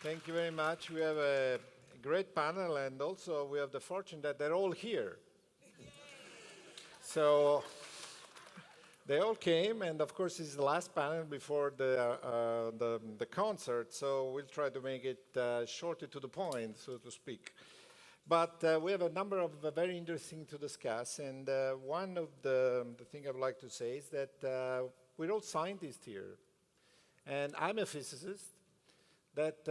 Thank you very much. We have a great panel, and also we have the fortune that they're all here. So they all came, and of course, this is the last panel before the concert, so we'll try to make it shorter to the point, so to speak. But we have a number of very interesting to discuss, and one of the things I would like to say is that we're all scientists here. And I'm a physicist, that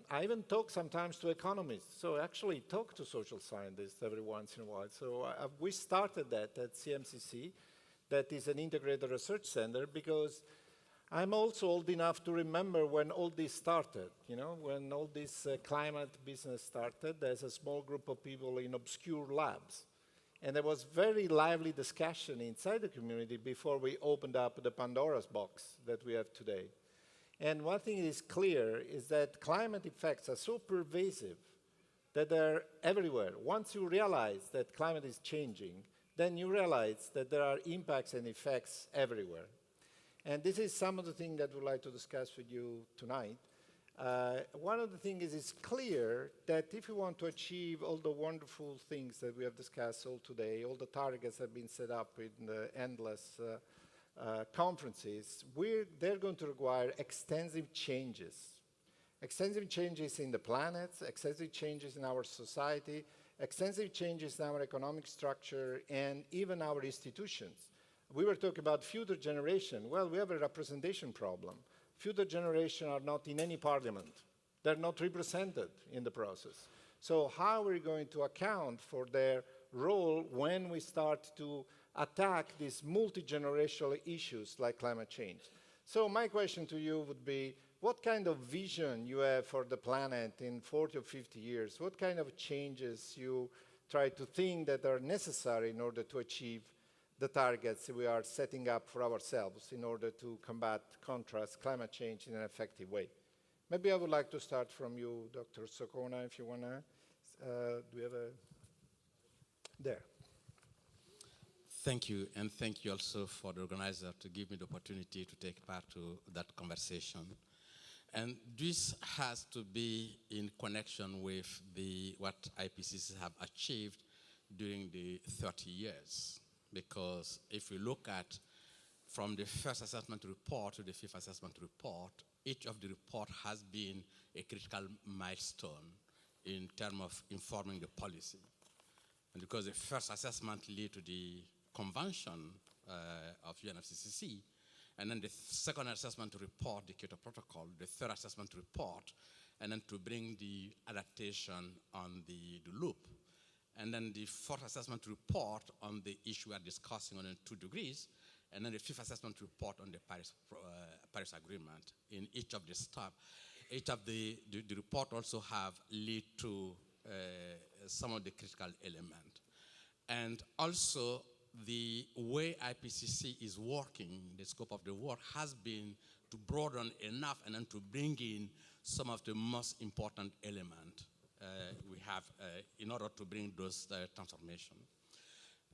I even talk sometimes to economists, so I actually talk to social scientists every once in a while. So we started that at CMCC, that is an integrated research center, because I'm also old enough to remember when all this started, you know, when all this climate business started as a small group of people in obscure labs. And there was very lively discussion inside the community before we opened up the Pandora's box that we have today. And one thing is clear is that climate effects are so pervasive that they're everywhere. Once you realize that climate is changing, then you realize that there are impacts and effects everywhere. And this is some of the things that we'd like to discuss with you tonight. One of the things is it's clear that if we want to achieve all the wonderful things that we have discussed all today, all the targets have been set up in the endless conferences, they're going to require extensive changes. Extensive changes in the planet, extensive changes in our society, extensive changes in our economic structure, and even our institutions. We were talking about future generation. Well, we have a representation problem. Future generation are not in any parliament. They're not represented in the process. So how are we going to account for their role when we start to attack these multi-generational issues like climate change? So my question to you would be, what kind of vision you have for the planet in 40 or 50 years? What kind of changes you try to think that are necessary in order to achieve the targets we are setting up for ourselves in order to combat, contrast climate change in an effective way? Maybe I would like to start from you, Dr. Sokona, if you want to. Do we have a... There. Thank you, and thank you also for the organizer to give me the opportunity to take part to that conversation. And this has to be in connection with what IPCC have achieved during the 30 years. Because if we look at from the first assessment report to the fifth assessment report, each of the report has been a critical milestone in terms of informing the policy. And because the first assessment led to the convention of UNFCCC, and then the second assessment report, the Kyoto Protocol, the third assessment report, and then to bring the adaptation on the loop. And then the fourth assessment report on the issue we are discussing on the 2 degrees, and then the fifth assessment report on the Paris Agreement. In each of the steps, each of the report also have led to some of the critical elements. And also, the way IPCC is working, the scope of the work has been to broaden enough and then to bring in some of the most important elements we have in order to bring those transformation.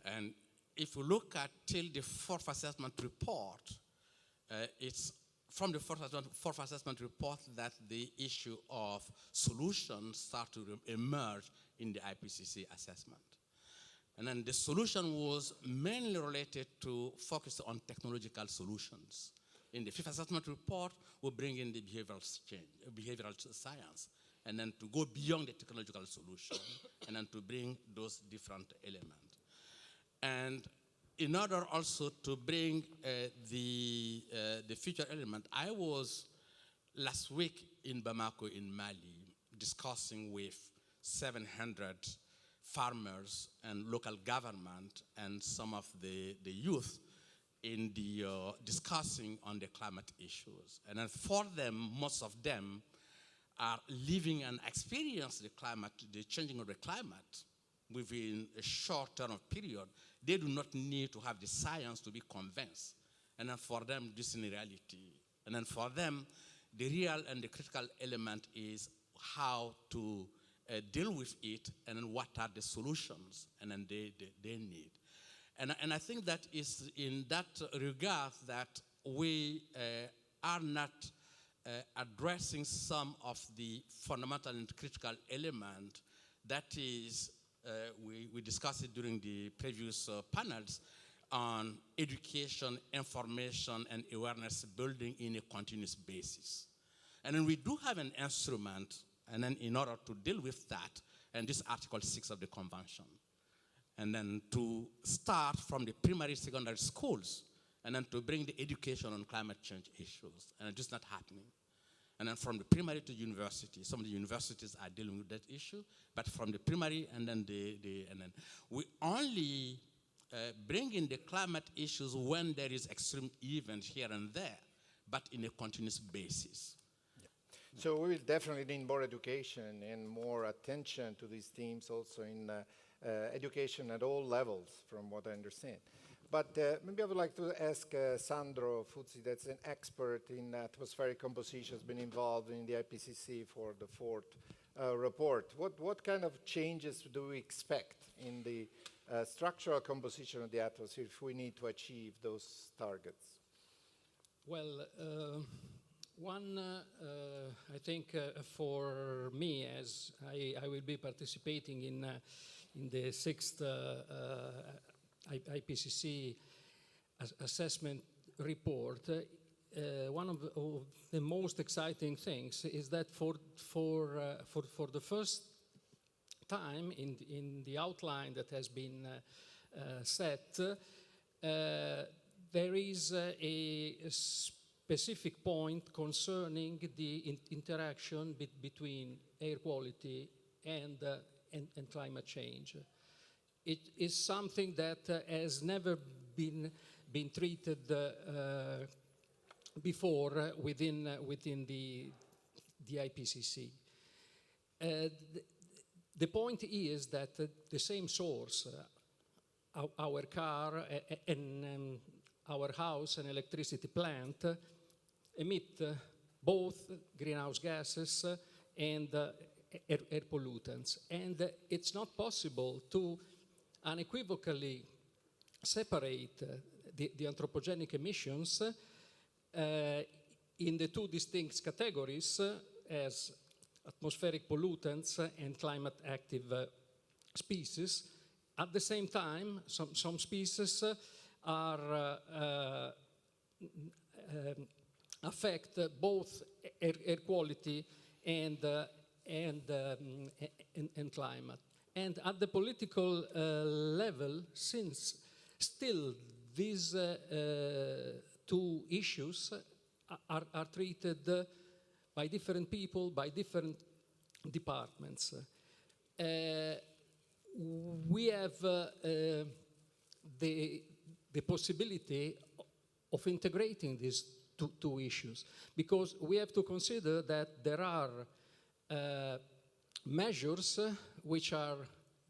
And if we look at till the fourth assessment report, it's from the fourth assessment report that the issue of solutions start to emerge in the IPCC assessment. And then the solution was mainly related to focus on technological solutions. In the fifth assessment report, we bring in the behavioral science, and then to go beyond the technological solution, and then to bring those different elements. And in order also to bring the future element, I was last week in Bamako in Mali discussing with 700 farmers and local government and some of the youth in the discussing on the climate issues. And then for them, most of them are living and experience the climate, the changing of the climate within a short term of period. They do not need to have the science to be convinced. And then for them, this is reality. And then for them, the real and the critical element is how to deal with it, and then what are the solutions, and then they need. And I think that is in that regard that we are not addressing some of the fundamental and critical element that is, we discussed it during the previous panels on education, information, and awareness building in a continuous basis. And then we do have an instrument, and then in order to deal with that, and this Article 6 of the Convention, and then to start from the primary, secondary schools, and then to bring the education on climate change issues, and it's just not happening. And then from the primary to university, some of the universities are dealing with that issue, but from the primary and then and then we only bring in the climate issues when there is extreme event here and there, but in a continuous basis. Yeah. So we will definitely need more education and more attention to these themes also in education at all levels, from what I understand. But maybe I would like to ask Sandro Fuzzi, that's an expert in atmospheric composition, has been involved in the IPCC for the fourth report. What kind of changes do we expect in the structural composition of the atmosphere if we need to achieve those targets? Well, one, I think for me, as I will be participating in the sixth IPCC assessment report, one of the most exciting things is that for the first time in the outline that has been set, there is a specific point concerning the interaction between air quality and climate change. It is something that has never been treated before within the IPCC. The point is that the same source, our car and our house and electricity plant, emit both greenhouse gases and air pollutants. And it's not possible to unequivocally separate the anthropogenic emissions in the two distinct categories as atmospheric pollutants and climate active species. At the same time, some species are affect both air quality and climate. And at the political level, since still these two issues are treated by different people, by different departments. We have the possibility of integrating these two issues, because we have to consider that there are measures which are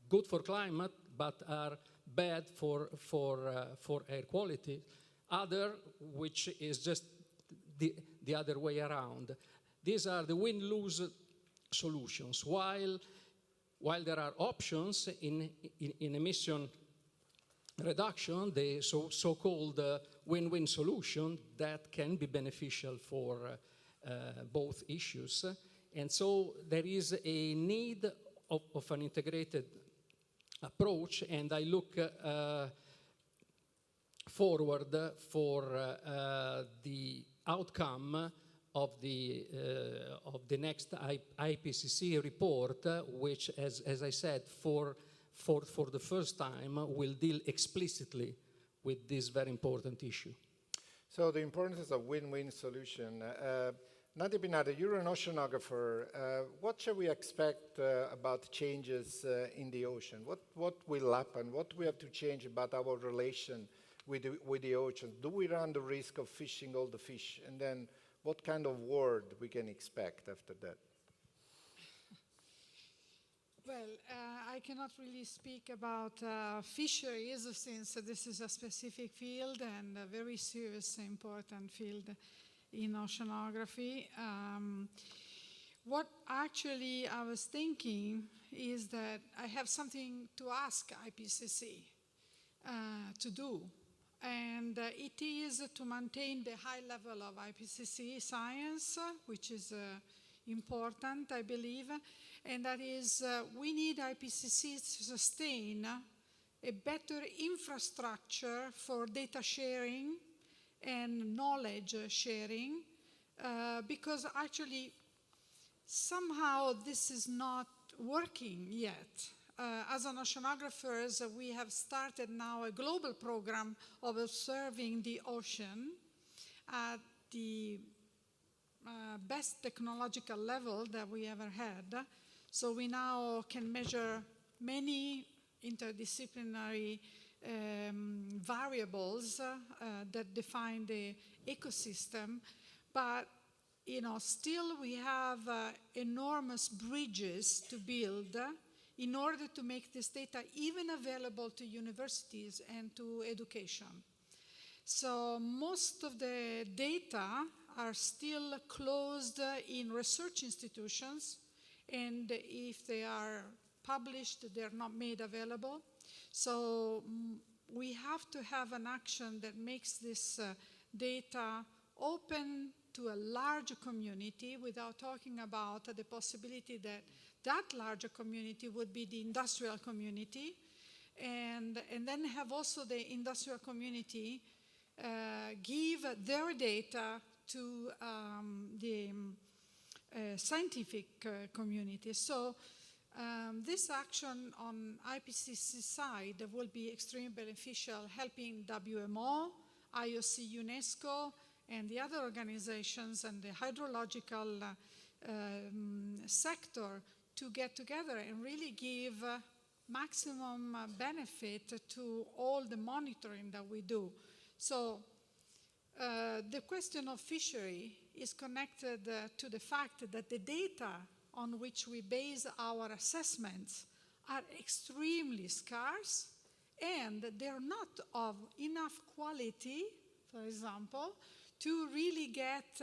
good for climate but are bad for air quality, other which is just the other way around. These are the win-lose solutions. While there are options in emission reduction, the so-called win-win solution that can be beneficial for both issues. And so there is a need of an integrated approach, and I look forward for the outcome of the next IPCC report, which, as I said, for the first time will deal explicitly with this very important issue. So the importance of win-win solution. Nadia Pinardi, you're an oceanographer. What shall we expect about changes in the ocean? What will happen? What do we have to change about our relation with the ocean? Do we run the risk of fishing all the fish? And then what kind of world we can expect after that? Well, I cannot really speak about fisheries, since this is a specific field and a very serious, important field in oceanography. What actually I was thinking is that I have something to ask IPCC to do. And and it is to maintain the high level of IPCC science, which is important, I believe, and that is we need IPCC to sustain a better infrastructure for data sharing and knowledge sharing, because actually somehow this is not working yet. As an oceanographers, we have started now a global program of observing the ocean at the best technological level that we ever had. So we now can measure many interdisciplinary variables that define the ecosystem, but still we have enormous bridges to build in order to make this data even available to universities and to education. So most of the data are still closed in research institutions, and if they are published, they're not made available. So we have to have an action that makes this data open to a larger community, without talking about the possibility that that larger community would be the industrial community, and then have also the industrial community give their data to the scientific community. So this action on IPCC side will be extremely beneficial, helping WMO, IOC, UNESCO, and the other organizations and the hydrological sector to get together and really give maximum benefit to all the monitoring that we do. So the question of fishery is connected to the fact that the data on which we base our assessments are extremely scarce, and they're not of enough quality, for example, to really get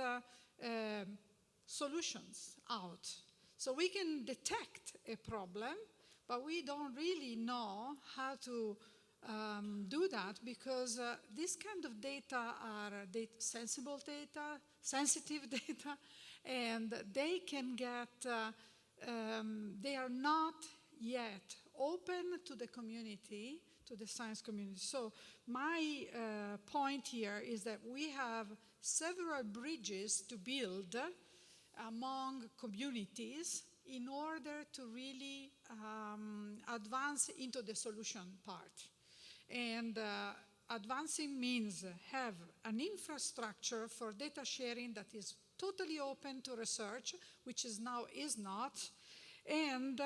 solutions out. So we can detect a problem, but we don't really know how to do that, because this kind of data are sensitive data, and they can get, they are not yet open to the community, to the science community. So my point here is that we have several bridges to build among communities in order to really advance into the solution part. And advancing means have an infrastructure for data sharing that is totally open to research, which is now is not, and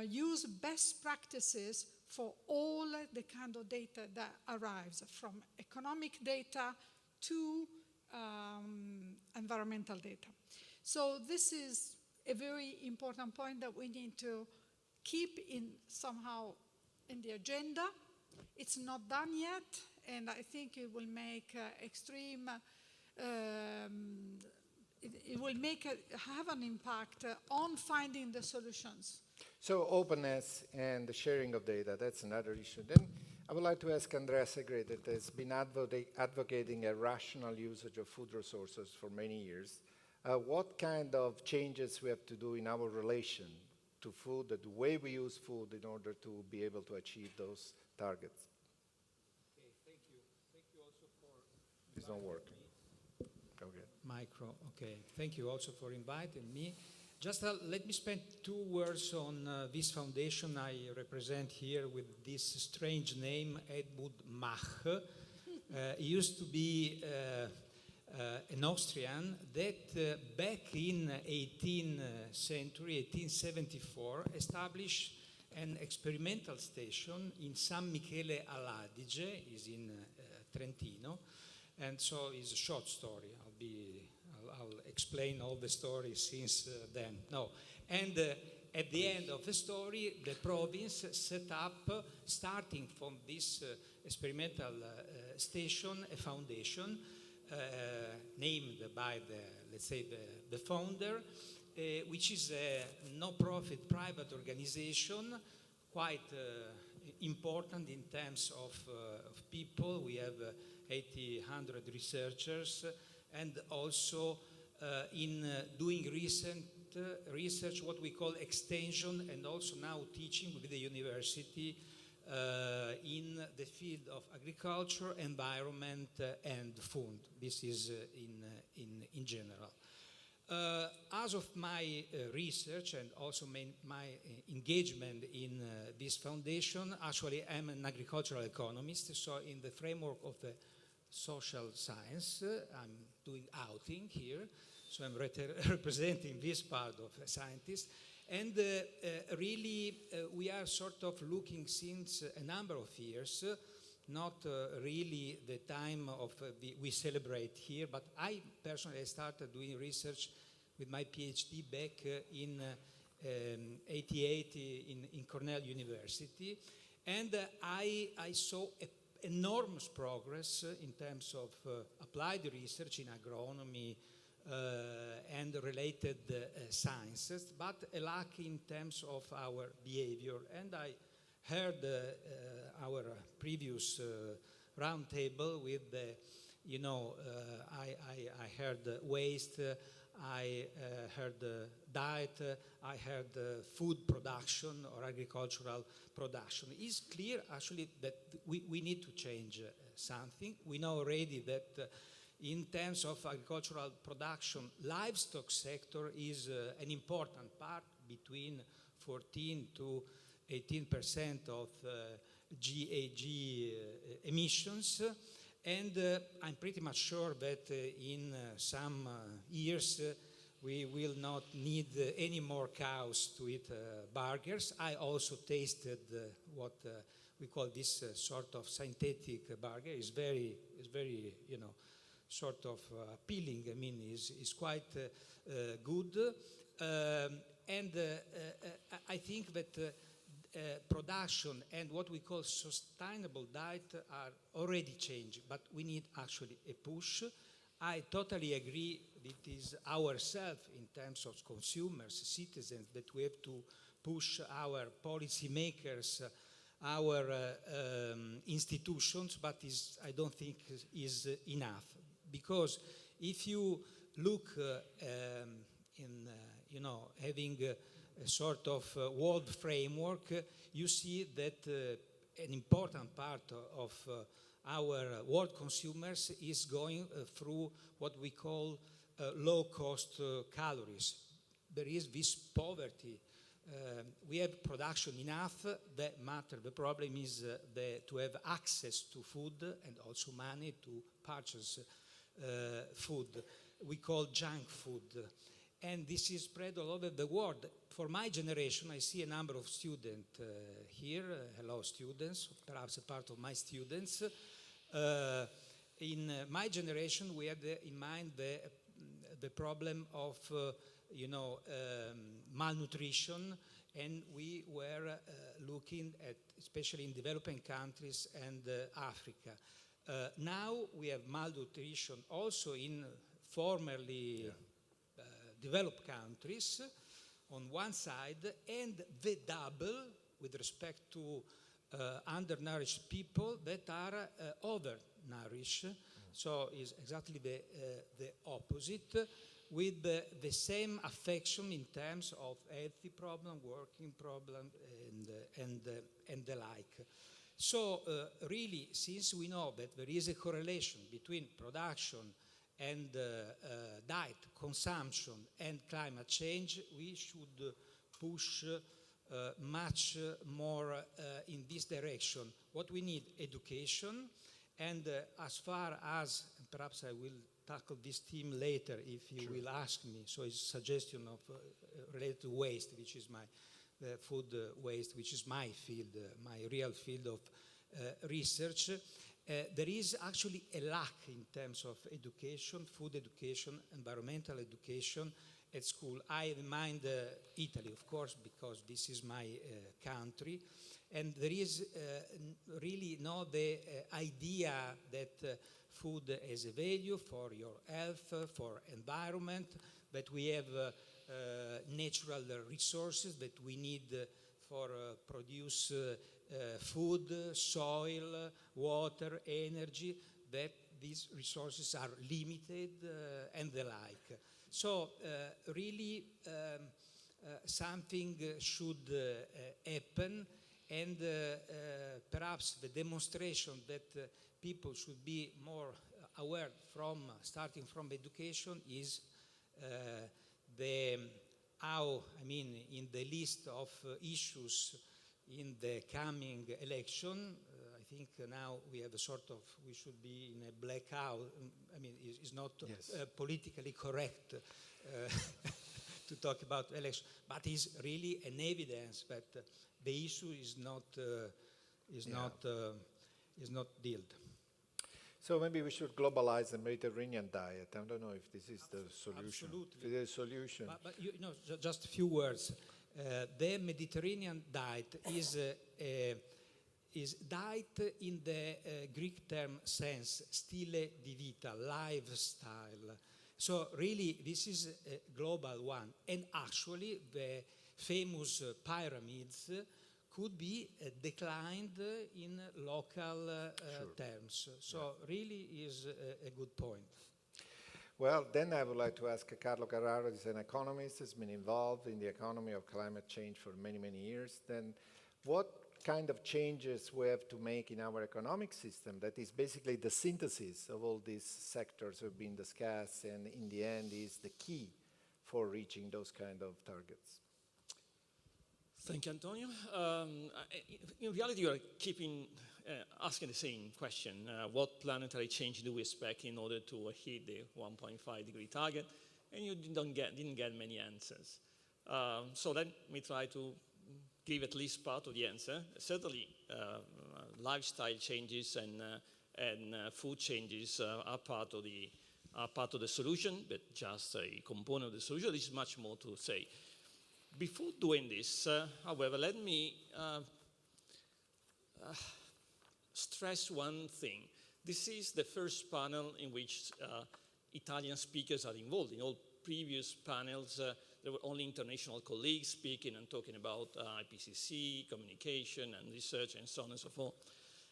use best practices for all the kind of data that arrives, from economic data to environmental data. So this is a very important point that we need to keep in somehow in the agenda. It's not done yet, and I think it will make extreme, it will have an impact on finding the solutions. So openness and the sharing of data, that's another issue. Then I would like to ask Andrea Segré, that has been advocating a rational usage of food resources for many years. What kind of changes we have to do in our relation to food, the way we use food, in order to be able to achieve those targets? Okay, thank you. Thank you also for... It's not working. Okay. Micro, okay. Thank you also for inviting me. Just let me spend 2 words on this foundation I represent here with this strange name, Edmund Mach. He used to be an Austrian that back in 18th century, 1874, established an experimental station in San Michele all'Adige, is in Trentino, and so it's a short story. I'll explain all the story since then. No, and at the end of the story, the province set up, starting from this experimental station, a foundation named by the founder, which is a no-profit private organization, quite important in terms of people. We have 100 researchers, and also in doing research, what we call extension, and also now teaching with the university in the field of agriculture, environment, and food. This is in general. As of my research and also my engagement in this foundation, actually I'm an agricultural economist, so in the framework of the social science, I'm doing outing here, so I'm representing this part of scientists. And really, we are sort of looking since a number of years, not really the time of we celebrate here, but I personally started doing research with my PhD back in 88 in Cornell University, and I saw enormous progress in terms of applied research in agronomy and related sciences, but a lack in terms of our behavior. And I heard our previous roundtable with the, I heard waste, I heard diet, I heard food production or agricultural production. It's clear actually that we need to change something. We know already that in terms of agricultural production, livestock sector is an important part, between 14 to 18% of GHG emissions. And I'm pretty much sure that in some years we will not need any more cows to eat burgers. I also tasted what we call this sort of synthetic burger. It's very, sort of appealing. I mean, is quite good. And I think that production and what we call sustainable diet are already changing, but we need actually a push. I totally agree it is ourselves in terms of consumers, citizens, that we have to push our policymakers, our institutions, but I don't think is enough. Because if you look in, having a sort of world framework, you see that an important part of our world consumers is going through what we call low-cost calories. There is this poverty. We have production enough, that matter. The problem is to have access to food and also money to purchase food. We call junk food. And this is spread all over the world. For my generation, I see a number of students here. Hello, students, perhaps a part of my students. In my generation, we had in mind the problem of, malnutrition, and we were looking at, especially in developing countries and Africa. Now we have malnutrition also in formerly developed countries on one side, and the double with respect to undernourished people that are overnourished. So it's exactly the opposite, with the same affection in terms of healthy problem, working problem, and the like. So really, since we know that there is a correlation between production and diet, consumption, and climate change, we should push much more in this direction. What we need, education, and as far as, perhaps I will tackle this theme later if you will ask me, so it's a suggestion of related to waste, which is my food waste, which is my field, my real field of research. There is actually a lack in terms of education, food education, environmental education at school. I have in mind Italy, of course, because this is my country. And there is really no the idea that food has a value for your health, for environment, that we have natural resources that we need for produce food, soil, water, energy, that these resources are limited and the like. So really something should happen, and perhaps the demonstration that people should be more aware from starting from education is in the list of issues in the coming election. I think now we have we should be in a blackout. I mean, it's not politically correct to talk about election, but it's really an evidence that the issue is not dealt. So maybe we should globalize the Mediterranean diet. I don't know if this is the solution. Absolutely. If it is a solution. But just a few words. The Mediterranean diet is diet in the Greek term sense, stile di vita, lifestyle. So really, this is a global one. And actually, the famous pyramids could be declined in local terms. So really is a good point. Well, then I would like to ask Carlo Carraro, he's an economist, has been involved in the economy of climate change for many, many years. Then what kind of changes we have to make in our economic system that is basically the synthesis of all these sectors who have been discussed and in the end is the key for reaching those kind of targets? Thank you, Antonio. In reality, you are keeping asking the same question. What planetary change do we expect in order to hit the 1.5 degree target? And you didn't get many answers. So let me try to give at least part of the answer. Certainly, lifestyle changes and food changes are part of the solution, but just a component of the solution. There's much more to say. Before doing this, however, let me stress one thing. This is the first panel in which Italian speakers are involved. In all previous panels, there were only international colleagues speaking and talking about IPCC, communication and research and so on and so forth.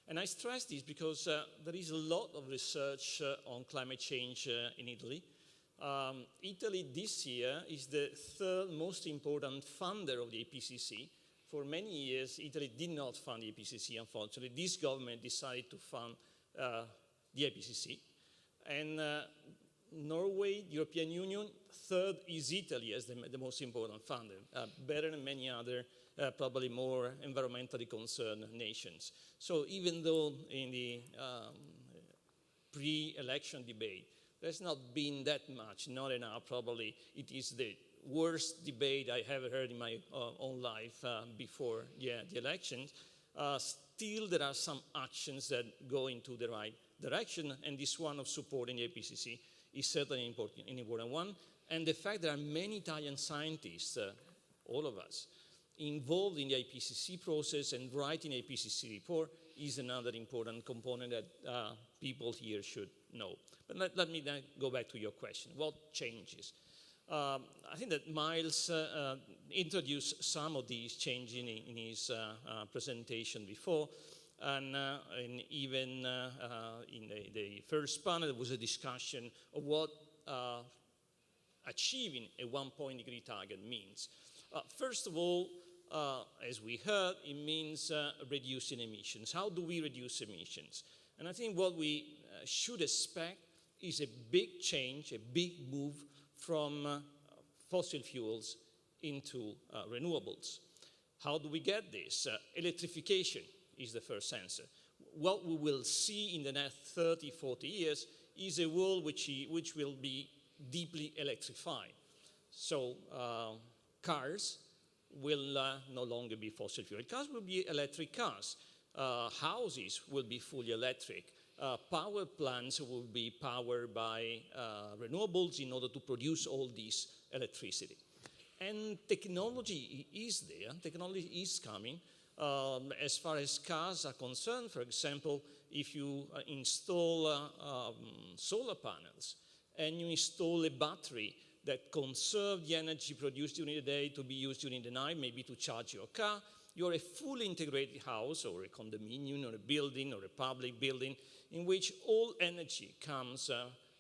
And I stress this because there is a lot of research on climate change in Italy. Italy this year is the third most important funder of the IPCC. For many years, Italy did not fund the IPCC, unfortunately. This government decided to fund the IPCC. And Norway, European Union, third is Italy as the most important funder, better than many other, probably more environmentally concerned nations. So even though in the pre-election debate, there's not been that much, not enough, probably it is the worst debate I ever heard in my own life before the elections. Still, there are some actions that go into the right direction, and this one of supporting the IPCC is certainly an important one. And the fact there are many Italian scientists, all of us, involved in the IPCC process and writing the IPCC report is another important component that people here should know. But let me then go back to your question. What changes? I think that Miles introduced some of these changes in his presentation before. And even in the first panel, there was a discussion of what achieving a 1 degree target means. First of all, as we heard, it means reducing emissions. How do we reduce emissions? And I think what we should expect is a big change, a big move from fossil fuels into renewables. How do we get this? Electrification is the first answer. What we will see in the next 30, 40 years is a world which will be deeply electrified. So cars will no longer be fossil fuel. Cars will be electric cars. Houses will be fully electric. Power plants will be powered by renewables in order to produce all this electricity. And technology is there, technology is coming. As far as cars are concerned, for example, if you install solar panels and you install a battery that conserves the energy produced during the day to be used during the night, maybe to charge your car, you're a fully integrated house or a condominium or a building or a public building in which all energy comes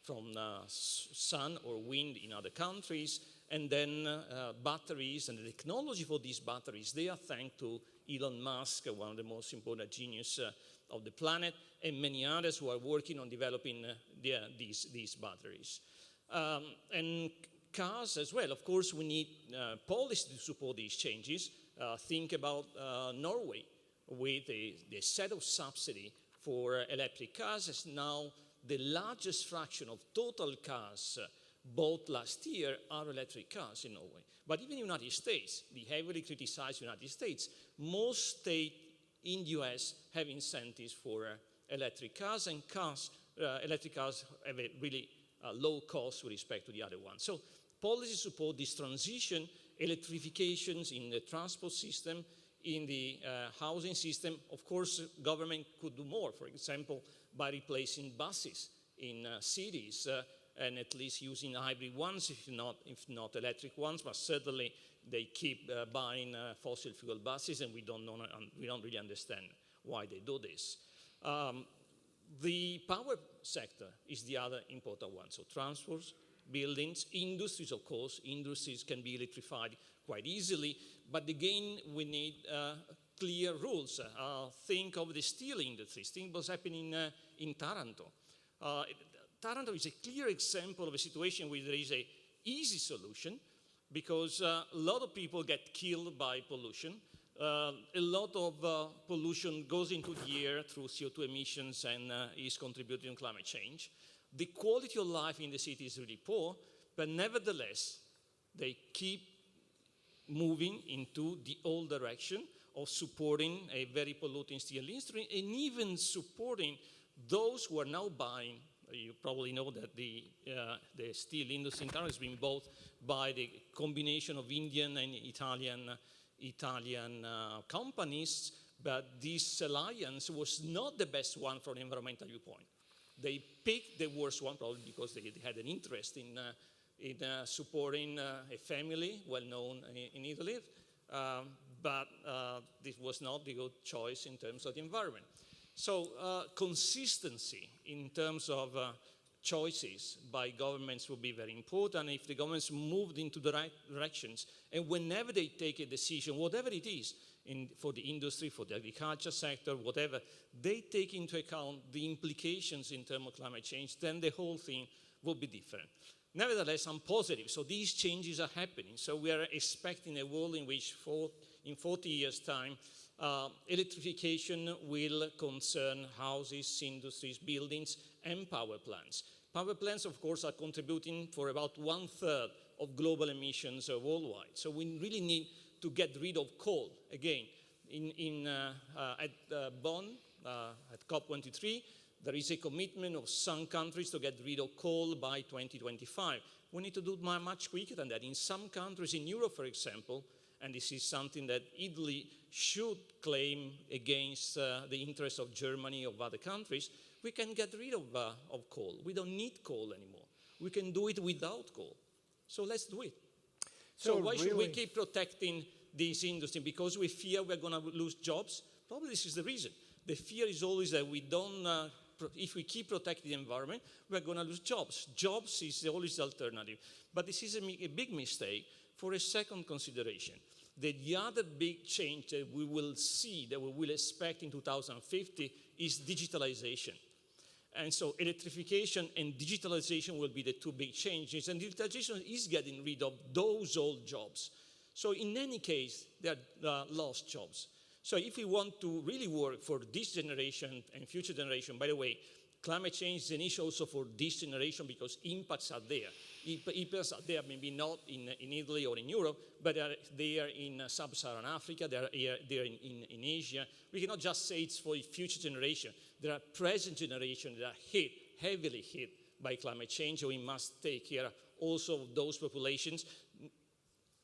from sun or wind in other countries, and then batteries and the technology for these batteries, they are thanks to Elon Musk, one of the most important geniuses of the planet, and many others who are working on developing these batteries. And cars as well. Of course, we need policy to support these changes. Think about Norway with the set of subsidy for electric cars is now the largest fraction of total cars bought last year are electric cars in Norway. But even in the United States, the heavily criticized United States, most states in the US have incentives for electric cars, and electric cars have a really low cost with respect to the other ones. So policy support this transition, electrifications in the transport system, in the housing system. Of course, government could do more, for example, by replacing buses in cities and at least using hybrid ones, if not electric ones, but certainly they keep buying fossil fuel buses, and we don't really understand why they do this. The power sector is the other important one. So transports, buildings, industries, of course. Industries can be electrified quite easily, but again, we need clear rules. Think of the steel industry. Think what's happening in Taranto. Taranto is a clear example of a situation where there is an easy solution because a lot of people get killed by pollution. A lot of pollution goes into the air through CO2 emissions and is contributing to climate change. The quality of life in the city is really poor, but nevertheless, they keep moving into the old direction of supporting a very polluting steel industry and even supporting those who are now buying. You probably know that the steel industry in Carraro has been bought by the combination of Indian and Italian companies, but this alliance was not the best one from an environmental viewpoint. They picked the worst one probably because they had an interest in supporting a family well known in Italy, but this was not the good choice in terms of the environment. So consistency in terms of choices by governments will be very important. If the governments moved into the right directions, and whenever they take a decision, whatever it is, for the industry, for the agriculture sector, whatever, they take into account the implications in terms of climate change, then the whole thing will be different. Nevertheless, I'm positive. So these changes are happening. So we are expecting a world in which in 40 years' time, electrification will concern houses, industries, buildings, and power plants. Power plants, of course, are contributing for about 1/3 of global emissions worldwide. So we really need to get rid of coal. Again, at Bonn, at COP23, there is a commitment of some countries to get rid of coal by 2025. We need to do much quicker than that. In some countries in Europe, for example, and this is something that Italy should claim against the interests of Germany or other countries, we can get rid of coal. We don't need coal anymore. We can do it without coal. So let's do it. So why should we keep protecting this industry? Because we fear we're going to lose jobs? Probably this is the reason. The fear is always that we don't, if we keep protecting the environment, we're going to lose jobs. Jobs is always the alternative. But this is a big mistake for a second consideration. The other big change that we will see, that we will expect in 2050 is digitalization. And so electrification and digitalization will be the two big changes. And digitalization is getting rid of those old jobs. So in any case, they are lost jobs. So if we want to really work for this generation and future generation, by the way, climate change is an issue also for this generation because impacts are there. Impacts are there, maybe not in Italy or in Europe, but they are in sub-Saharan Africa, they are in Asia. We cannot just say it's for the future generation. There are present generations that are heavily hit by climate change, so we must take care also of those populations,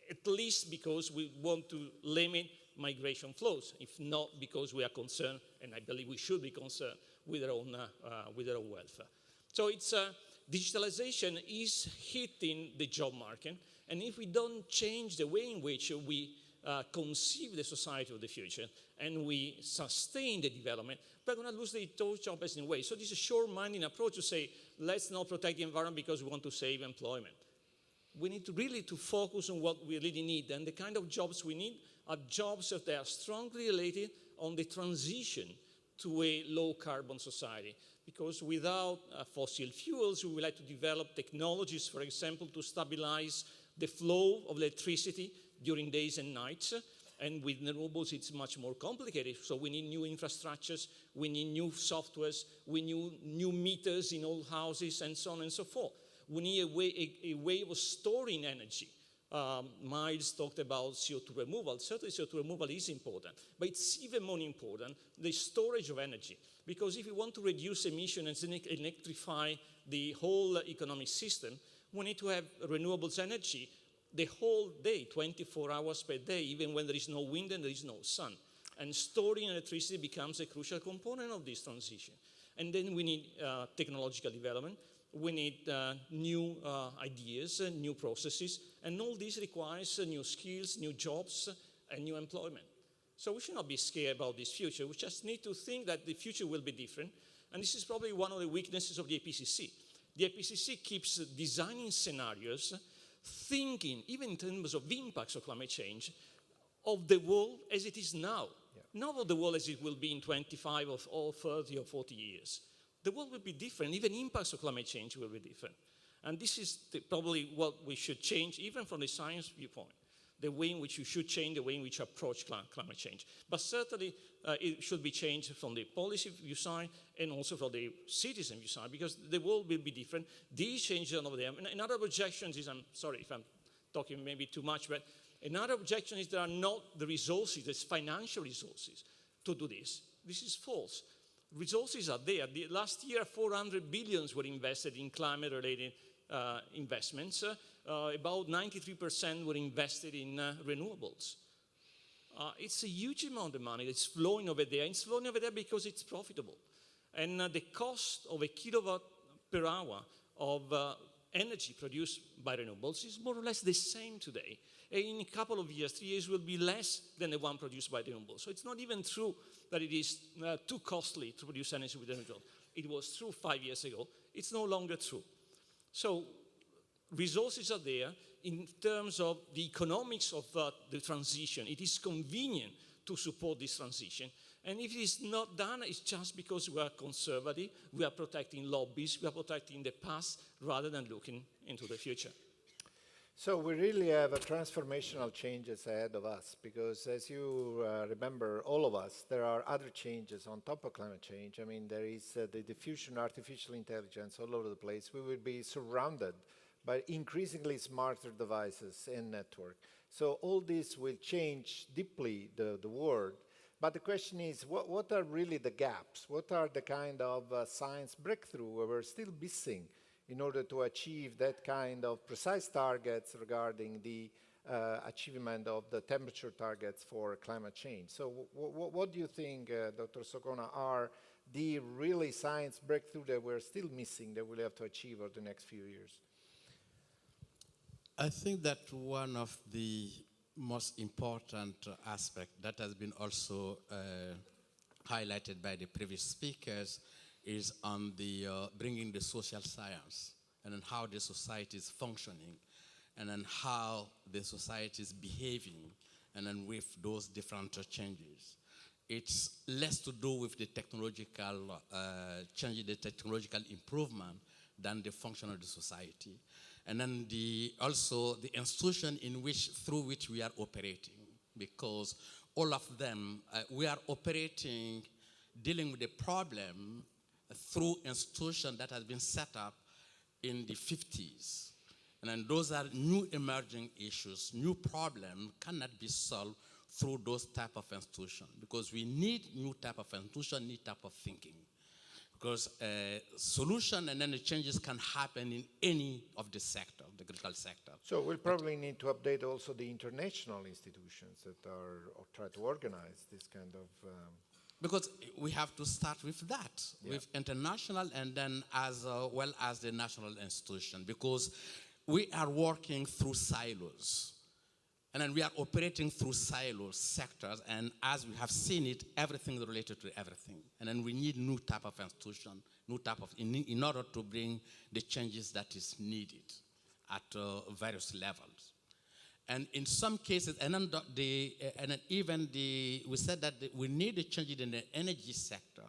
at least because we want to limit migration flows, if not because we are concerned, and I believe we should be concerned, with our own welfare. So it's digitalization is hitting the job market, and if we don't change the way in which we conceive the society of the future and we sustain the development, we're going to lose those jobs in a way. So this is a short-minded approach to say, let's not protect the environment because we want to save employment. We need to really focus on what we really need, and the kind of jobs we need are jobs that are strongly related on the transition to a low-carbon society. Because without fossil fuels, we would like to develop technologies, for example, to stabilize the flow of electricity during days and nights. And with renewables, it's much more complicated. So we need new infrastructures, we need new softwares, we need new meters in all houses, and so on and so forth. We need a way of storing energy. Miles talked about CO2 removal. Certainly CO2 removal is important, but it's even more important, the storage of energy. Because if we want to reduce emissions and electrify the whole economic system, we need to have renewables energy the whole day, 24 hours per day, even when there is no wind and there is no sun. And storing electricity becomes a crucial component of this transition. And then we need technological development. We need new ideas, new processes, and all this requires new skills, new jobs, and new employment. So we should not be scared about this future. We just need to think that the future will be different, and this is probably one of the weaknesses of the IPCC. The IPCC keeps designing scenarios, thinking, even in terms of the impacts of climate change, of the world as it is now, not of the world as it will be in 25 or 30 or 40 years. The world will be different, even impacts of climate change will be different. And this is probably what we should change, even from the science viewpoint, the way in which you should change, the way in which you approach climate change. But certainly it should be changed from the policy view side and also from the citizen view side, because the world will be different. These changes are over there. And another objection is, I'm sorry if I'm talking maybe too much, but another objection is there are not the resources, there's financial resources to do this. This is false. Resources are there. Last year, 400 billions were invested in climate-related investments. About 93% were invested in renewables. It's a huge amount of money that's flowing over there. It's flowing over there because it's profitable. And the cost of a kilowatt per hour of energy produced by renewables is more or less the same today. In a couple of years, 3 years, will be less than the one produced by renewables. So it's not even true that it is too costly to produce energy with renewables. It was true 5 years ago. It's no longer true. So resources are there. In terms of the economics of the transition, it is convenient to support this transition. And if it is not done, it's just because we are conservative, we are protecting lobbies, we are protecting the past rather than looking into the future. So we really have a transformational changes ahead of us, because as you remember, all of us, there are other changes on top of climate change. I mean, there is the diffusion of artificial intelligence all over the place. We will be surrounded by increasingly smarter devices and network. So all this will change deeply the world. But the question is, what are really the gaps? What are the kind of science breakthrough where we're still missing in order to achieve that kind of precise targets regarding the achievement of the temperature targets for climate change? So what do you think, Dr. Sokona, are the really science breakthrough that we're still missing that we'll have to achieve over the next few years? I think that one of the most important aspects that has been also highlighted by the previous speakers is on the bringing the social science, and then how the society is functioning, and then how the society is behaving, and then with those different changes. It's less to do with the technological change, the technological improvement, than the function of the society. And then also the institution through which we are operating, because all of them, we are operating, dealing with the problem through institution that has been set up in the 50s. And then those are new emerging issues. New problems cannot be solved through those type of institutions, because we need new type of institution, new type of thinking. Because solution and then the changes can happen in any of the sector, the critical sector. So we'll probably need to update also the international institutions that are, or try to organize this kind of... Because we have to start with that, with international and then as well as the national institution, because we are working through silos. And then we are operating through silos, sectors, and as we have seen it, everything is related to everything. And then we need new type of institution, new type of, in order to bring the changes that is needed at various levels. And in some cases, and then we said that we need a change in the energy sector.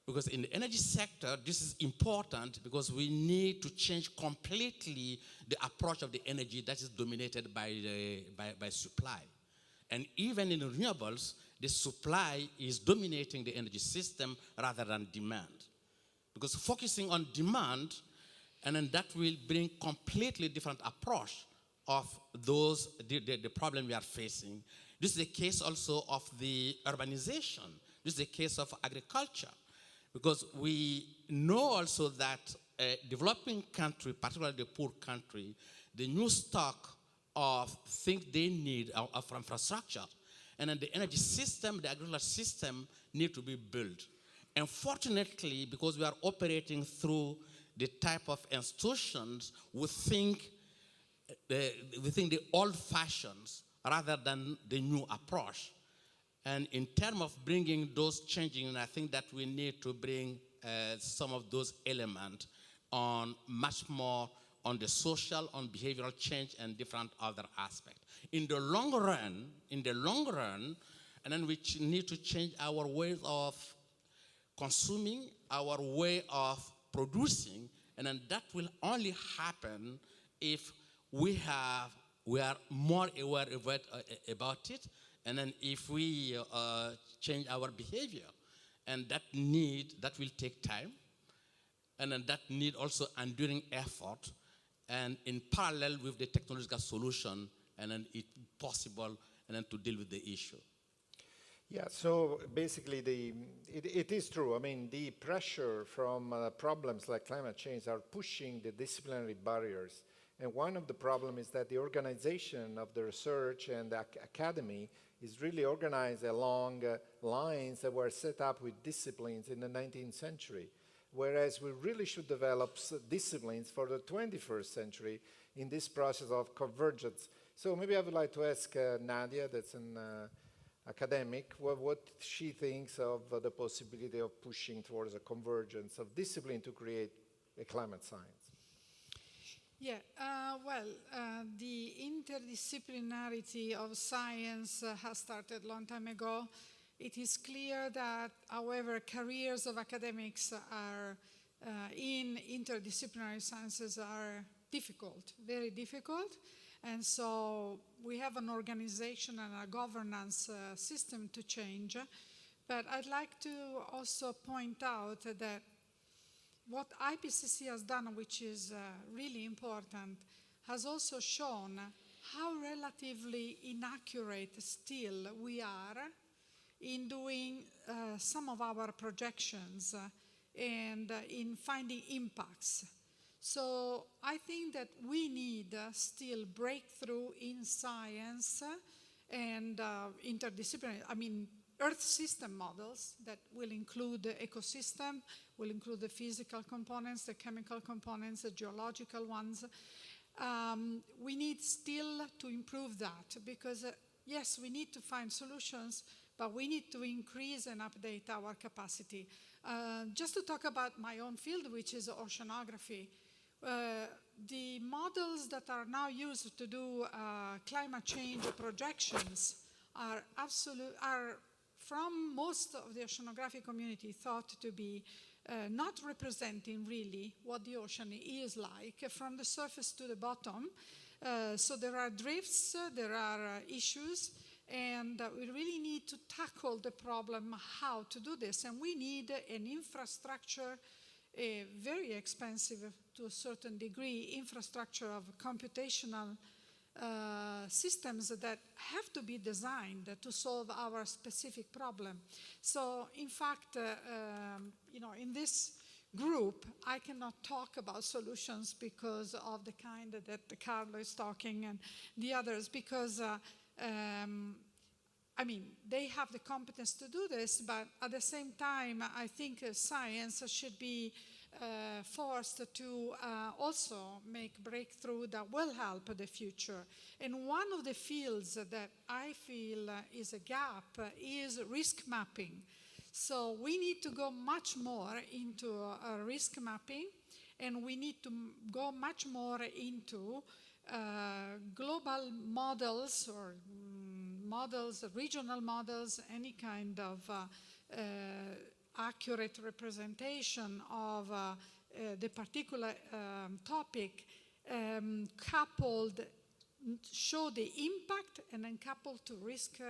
Because in the energy sector, this is important because we need to change completely the approach of the energy that is dominated by supply. And even in renewables, the supply is dominating the energy system rather than demand. Because focusing on demand, and then that will bring completely different approach of the problem we are facing. This is the case also of the urbanization. This is the case of agriculture. Because we know also that a developing country, particularly the poor country, the new stock of things they need are from infrastructure. And then the energy system, the agricultural system need to be built. Unfortunately, because we are operating through the type of institutions, we think the old fashions rather than the new approach. And in terms of bringing those changing, I think that we need to bring some of those elements on much more on the social, on behavioral change, and different other aspects. In the long run, and then we need to change our ways of consuming, our way of producing, and then that will only happen if we are more aware about it, and then if we change our behavior. And that will take time, and then that need also enduring effort, and in parallel with the technological solution, and then it's possible, and then to deal with the issue. Yeah, so basically it is true. I mean, the pressure from problems like climate change are pushing the disciplinary barriers. And one of the problems is that the organization of the research and the academy is really organized along lines that were set up with disciplines in the 19th century. Whereas we really should develop disciplines for the 21st century in this process of convergence. So maybe I would like to ask Nadia, that's an academic, what she thinks of the possibility of pushing towards a convergence of discipline to create a climate science. Yeah, the interdisciplinarity of science has started a long time ago. It is clear that, however, careers of academics are in interdisciplinary sciences are difficult, very difficult. And so we have an organization and a governance system to change. But I'd like to also point out that what IPCC has done, which is really important, has also shown how relatively inaccurate still we are in doing some of our projections and in finding impacts. So I think that we need still breakthrough in science and interdisciplinary, Earth system models that will include the ecosystem, will include the physical components, the chemical components, the geological ones. We need still to improve that because, yes, we need to find solutions, but we need to increase and update our capacity. Just to talk about my own field, which is oceanography, the models that are now used to do climate change projections are from most of the oceanographic community thought to be not representing really what the ocean is like from the surface to the bottom. So there are drifts, there are issues, and we really need to tackle the problem how to do this. And we need an infrastructure, a very expensive to a certain degree, infrastructure of computational systems that have to be designed to solve our specific problem. So in fact, in this group, I cannot talk about solutions because of the kind that Carlo is talking and the others, because they have the competence to do this, but at the same time, I think science should be forced to also make breakthrough that will help the future. And one of the fields that I feel is a gap is risk mapping. So we need to go much more into risk mapping, and we need to go much more into global models or models, regional models, any kind of accurate representation of the particular topic, coupled, show the impact, and then coupled to risk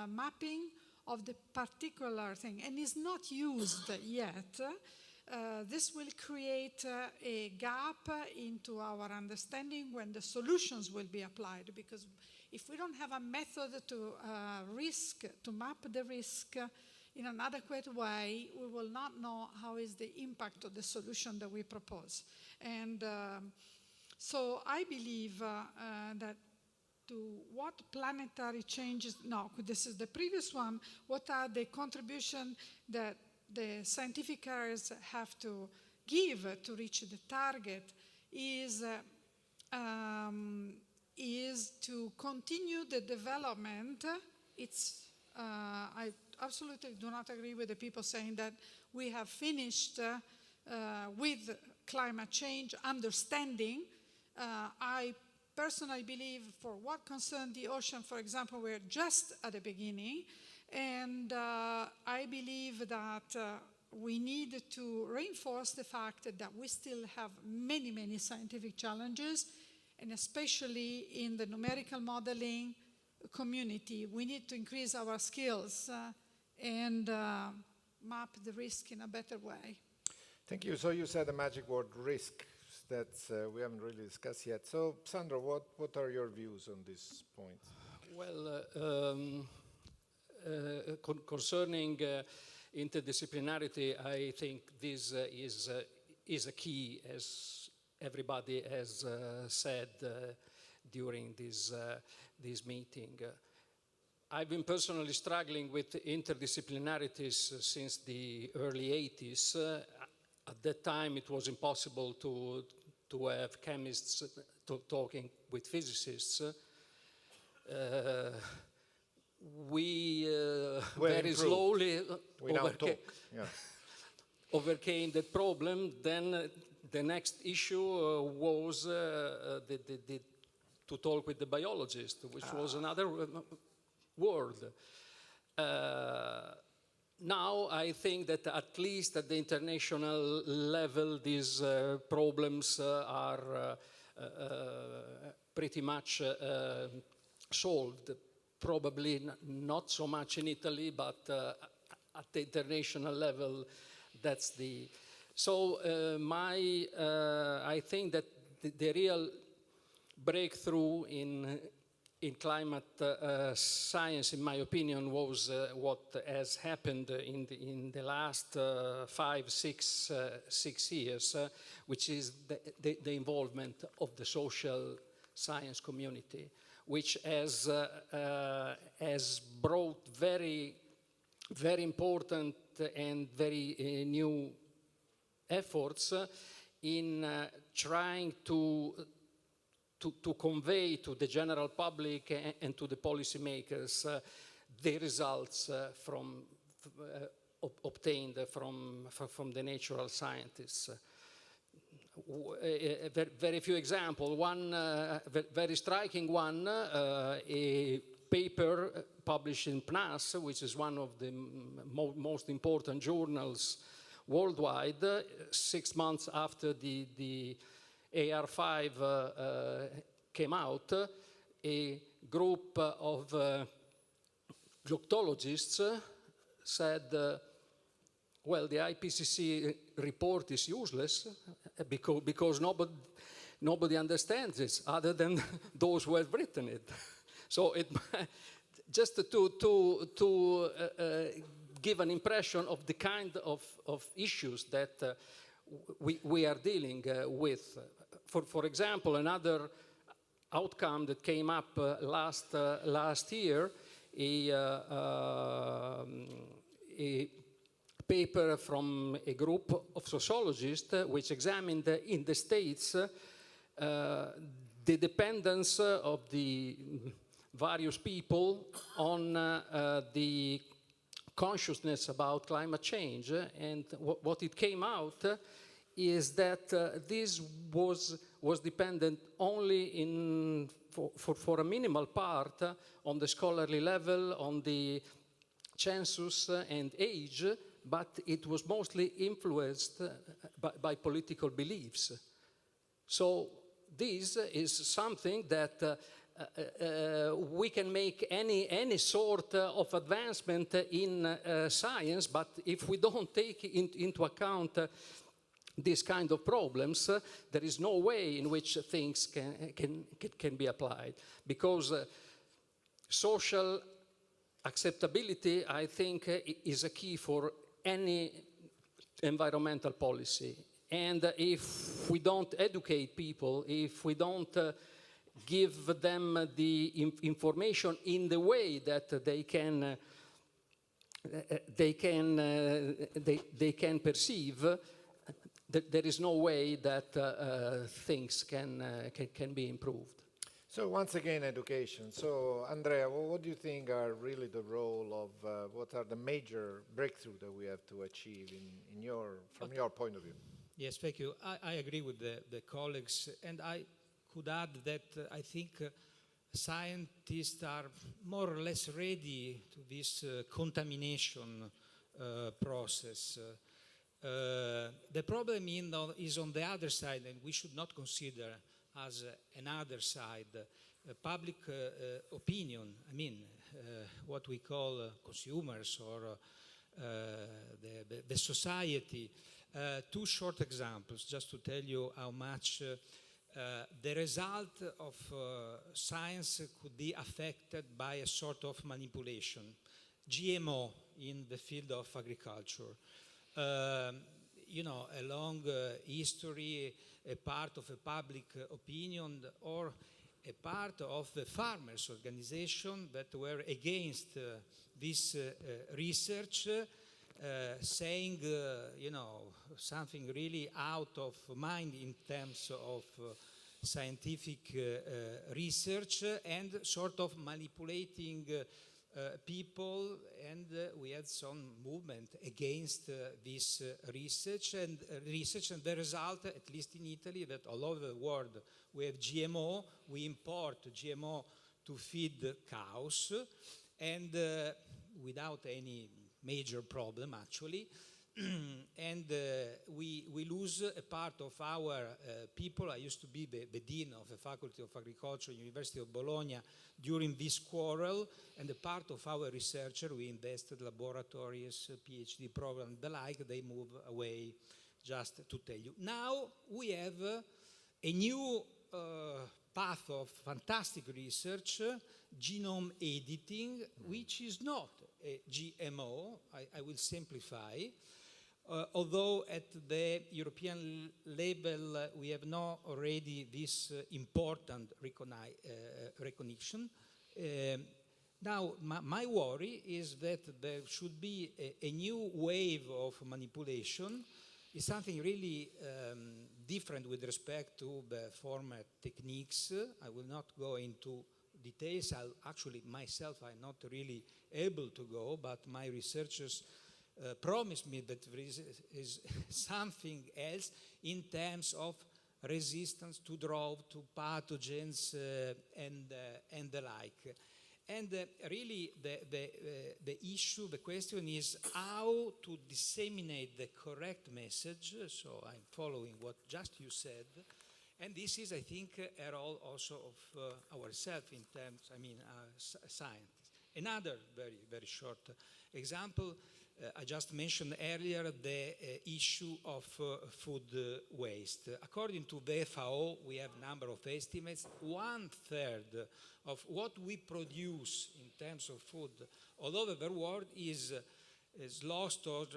mapping of the particular thing. And is not used yet. This will create a gap into our understanding when the solutions will be applied, because if we don't have a method to map the risk in an adequate way, we will not know how is the impact of the solution that we propose. And so I believe that to what planetary changes, no, this is the previous one, what are the contributions that the scientific areas have to give to reach the target is to continue the development. I absolutely do not agree with the people saying that we have finished with climate change understanding. I personally believe, for what concerns the ocean, for example, we're just at the beginning. And I believe that we need to reinforce the fact that we still have many, many scientific challenges, and especially in the numerical modeling community. We need to increase our skills and map the risk in a better way. Thank you. So you said the magic word, risk, that we haven't really discussed yet. So Sandro, what are your views on this point? Well, concerning interdisciplinarity, I think this is a key, as everybody has said during this meeting. I've been personally struggling with interdisciplinarities since the early 80s. At that time, it was impossible to have chemists talking with physicists. We very slowly overcame that problem. Then the next issue was to talk with the biologist, which was another world. Now I think that at least at the international level, these problems are pretty much solved. Probably not so much in Italy, but at the international level, that's the... So I think that the real breakthrough in climate science, in my opinion, was what has happened in the last 5-6 years, which is the involvement of the social science community, which has brought very, very important and very new efforts in trying to convey to the general public and to the policymakers the results obtained from the natural scientists. Very few examples. One very striking one, a paper published in PNAS, which is one of the most important journals worldwide, 6 months after the AR5 came out, a group of glottologists said, well, the IPCC report is useless because nobody understands it other than those who have written it. So just to give an impression of the kind of issues that we are dealing with. For example, another outcome that came up last year, a paper from a group of sociologists which examined in the States the dependence of the various people on the consciousness about climate change, and what it came out is that this was dependent only for a minimal part on the scholarly level, on the census and age, but it was mostly influenced by political beliefs. So this is something that we can make any sort of advancement in science, but if we don't take into account these kind of problems, there is no way in which things can be applied. Because social acceptability, I think, is a key for any environmental policy. And if we don't educate people, if we don't give them the information in the way that they can perceive, there is no way that things can be improved. So once again, education. So Andrea, what do you think are really the role of, what are the major breakthroughs that we have to achieve from your point of view? Yes, thank you. I agree with the colleagues, and I could add that I think scientists are more or less ready to this contamination process. The problem is on the other side, and we should not consider as another side, public opinion. I mean, what we call consumers or the society. Two short examples, just to tell you how much the result of science could be affected by a sort of manipulation. GMO in the field of agriculture. You know, a long history, a part of a public opinion, or a part of the farmers' organization that were against this research, saying, you know, something really out of mind in terms of scientific research, and sort of manipulating people, and we had some movement against this research, and the result, at least in Italy, that all over the world we have GMO, we import GMO to feed cows, and without any major problem actually, and we lose a part of our people. I used to be the dean of the Faculty of Agriculture, University of Bologna, during this quarrel, and a part of our researcher, we invested laboratories, PhD program, the like, they move away, just to tell you. Now we have a new path of fantastic research, genome editing, which is not a GMO, I will simplify, although at the European level we have now already this important recognition. Now, my worry is that there should be a new wave of manipulation. It's something really different with respect to the former techniques. I will not go into details. Actually, myself, I'm not really able to go, but my researchers promised me that there is something else in terms of resistance to drought, to pathogens, and the like. And really, the issue, the question is how to disseminate the correct message. So I'm following what just you said. And this is, I think, a role also of ourselves in terms, scientists. Another very, very short example, I just mentioned earlier the issue of food waste. According to the FAO, we have a number of estimates. 1/3 of what we produce in terms of food all over the world is lost or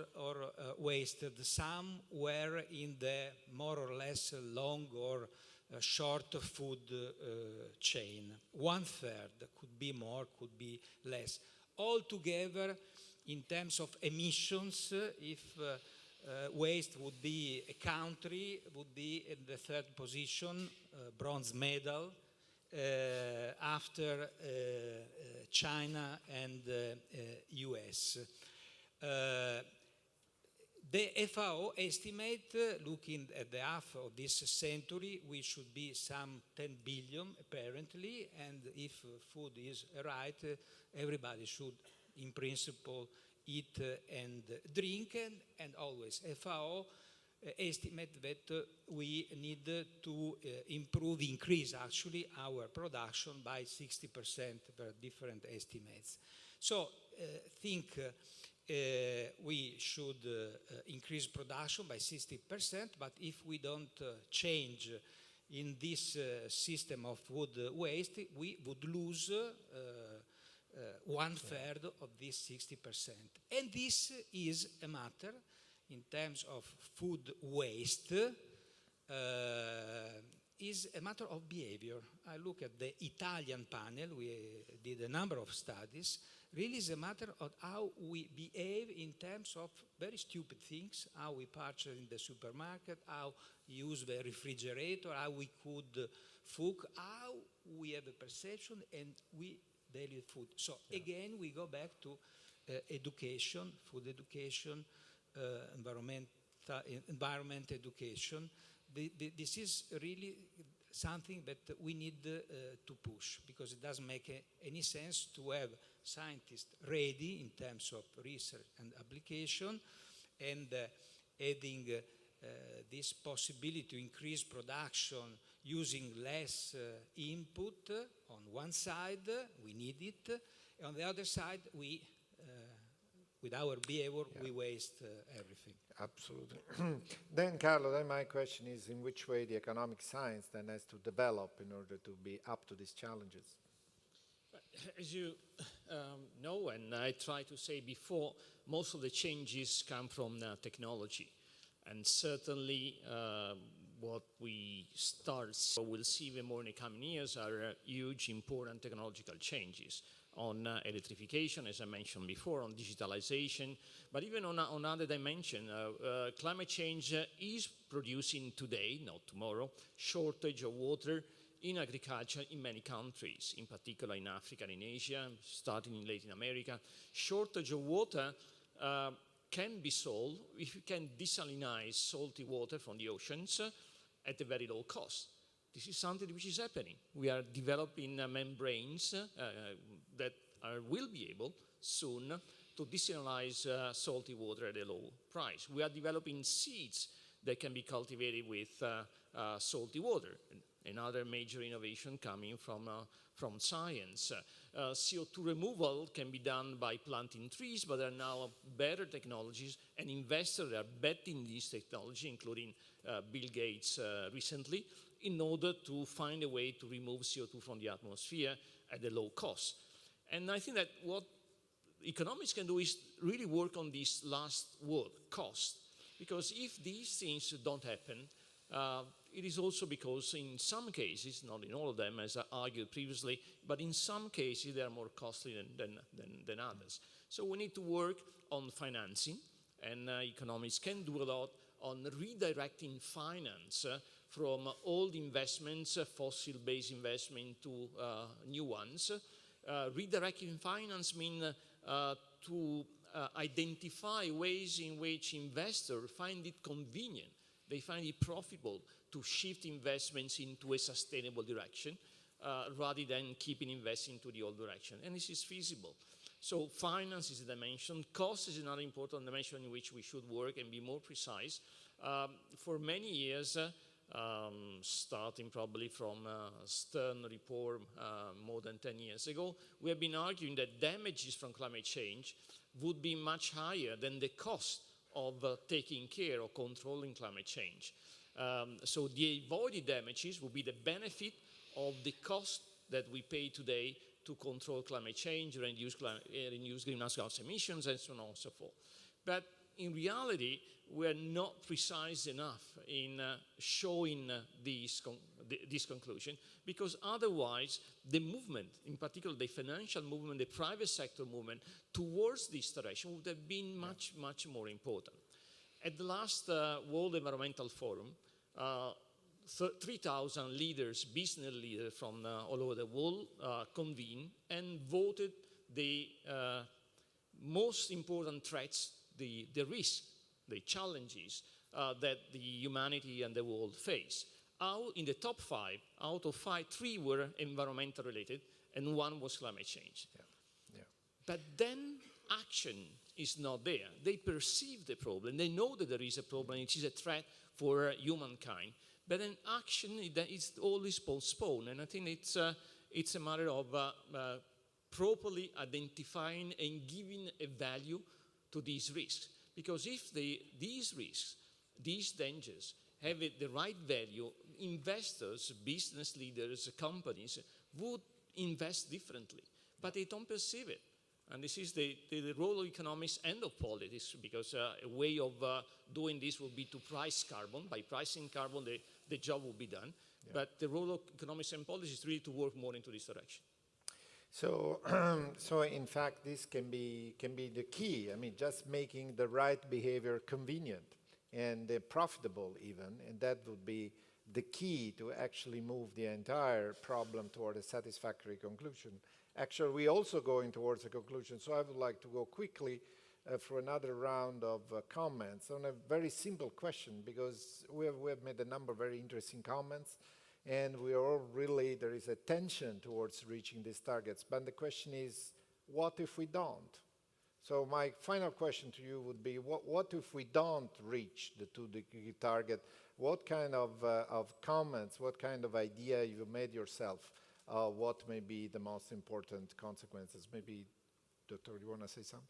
wasted somewhere in the more or less long or short food chain. 1/3, could be more, could be less. Altogether, in terms of emissions, if waste would be a country, would be in the third position, bronze medal, after China and US. The FAO estimate, looking at the half of this century, we should be some 10 billion apparently, and if food is right, everybody should, in principle, eat and drink, and always FAO estimate that we need to increase actually our production by 60% per different estimates. So think we should increase production by 60%, but if we don't change in this system of food waste, we would lose one third of this 60%. And this is a matter in terms of food waste, is a matter of behavior. I look at the Italian panel, we did a number of studies, really is a matter of how we behave in terms of very stupid things, how we purchase in the supermarket, how we use the refrigerator, how we could cook, how we have a perception and we value food. So again, we go back to education, food education, environment education. This is really something that we need to push, because it doesn't make any sense to have scientists ready in terms of research and application, and adding this possibility to increase production using less input. On one side, we need it. On the other side, we with our behavior, we waste everything. Absolutely. Then, Carlo, then my question is, in which way the economic science then has to develop in order to be up to these challenges? As you know, and I tried to say before, most of the changes come from technology. And certainly what we will see even more in the coming years are huge, important technological changes on electrification, as I mentioned before, on digitalization, but even on other dimensions. Climate change is producing today, not tomorrow, shortage of water in agriculture in many countries, in particular in Africa and in Asia, starting in Latin America. Shortage of water can be solved if you can desalinize salty water from the oceans at a very low cost. This is something which is happening. We are developing membranes that will be able soon to desalinize salty water at a low price. We are developing seeds that can be cultivated with salty water. Another major innovation coming from science. CO2 removal can be done by planting trees, but there are now better technologies, and investors are betting this technology, including Bill Gates recently, in order to find a way to remove CO2 from the atmosphere at a low cost. And I think that what economists can do is really work on this last word, cost. Because if these things don't happen, it is also because in some cases, not in all of them, as I argued previously, but in some cases they are more costly than others. So we need to work on financing, and economists can do a lot on redirecting finance from old investments, fossil-based investment, to new ones. Redirecting finance means to identify ways in which investors find it convenient, they find it profitable to shift investments into a sustainable direction rather than keeping investing to the old direction. And this is feasible. So finance is a dimension. Cost is another important dimension in which we should work and be more precise. For many years, starting probably from Stern report more than 10 years ago, we have been arguing that damages from climate change would be much higher than the cost of taking care or controlling climate change. So the avoided damages will be the benefit of the cost that we pay today to control climate change, reduce greenhouse gas emissions, and so on and so forth. But in reality, we're not precise enough in showing this conclusion, because otherwise the movement, in particular the financial movement, the private sector movement towards this direction would have been much, much more important. At the last World Environmental Forum, 3,000 leaders, business leaders from all over the world convened and voted the most important threats, the risks, the challenges that the humanity and the world face. In the top 5, out of 5, 3 were environmental related and 1 was climate change. But then action is not there. They perceive the problem, they know that there is a problem, it is a threat for humankind, but then action is always postponed. And I think it's a matter of properly identifying and giving a value to these risks. Because if these risks, these dangers, have the right value, investors, business leaders, companies would invest differently. But they don't perceive it. And this is the role of economics and of politics, because a way of doing this would be to price carbon. By pricing carbon, the job will be done. Yeah. But the role of economics and politics is really to work more into this direction. So, so in fact, this can be the key. I mean, just making the right behavior convenient and profitable even, and that would be the key to actually move the entire problem toward a satisfactory conclusion. Actually, we're also going towards a conclusion, so I would like to go quickly for another round of comments on a very simple question, because we have made a number of very interesting comments, and we are all really, there is a tension towards reaching these targets. But the question is, what if we don't? So my final question to you would be, what if we don't reach the 2-degree target? What kind of comments, what kind of idea you made yourself? What may be the most important consequences? Maybe, Doctor, you want to say something?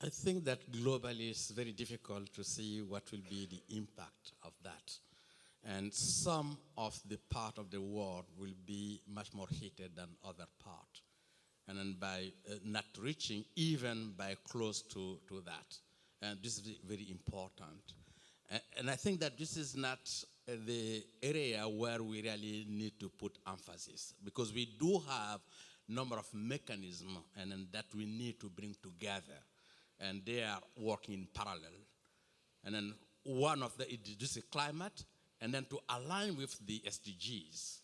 I think that globally it's very difficult to see what will be the impact of that. And some of the part of the world will be much more heated than other part. And then by not reaching even by close to that. And this is very important. And I think that this is not the area where we really need to put emphasis, because we do have a number of mechanisms and then that we need to bring together, and they are working in parallel. And then one of the is climate, and then to align with the SDGs,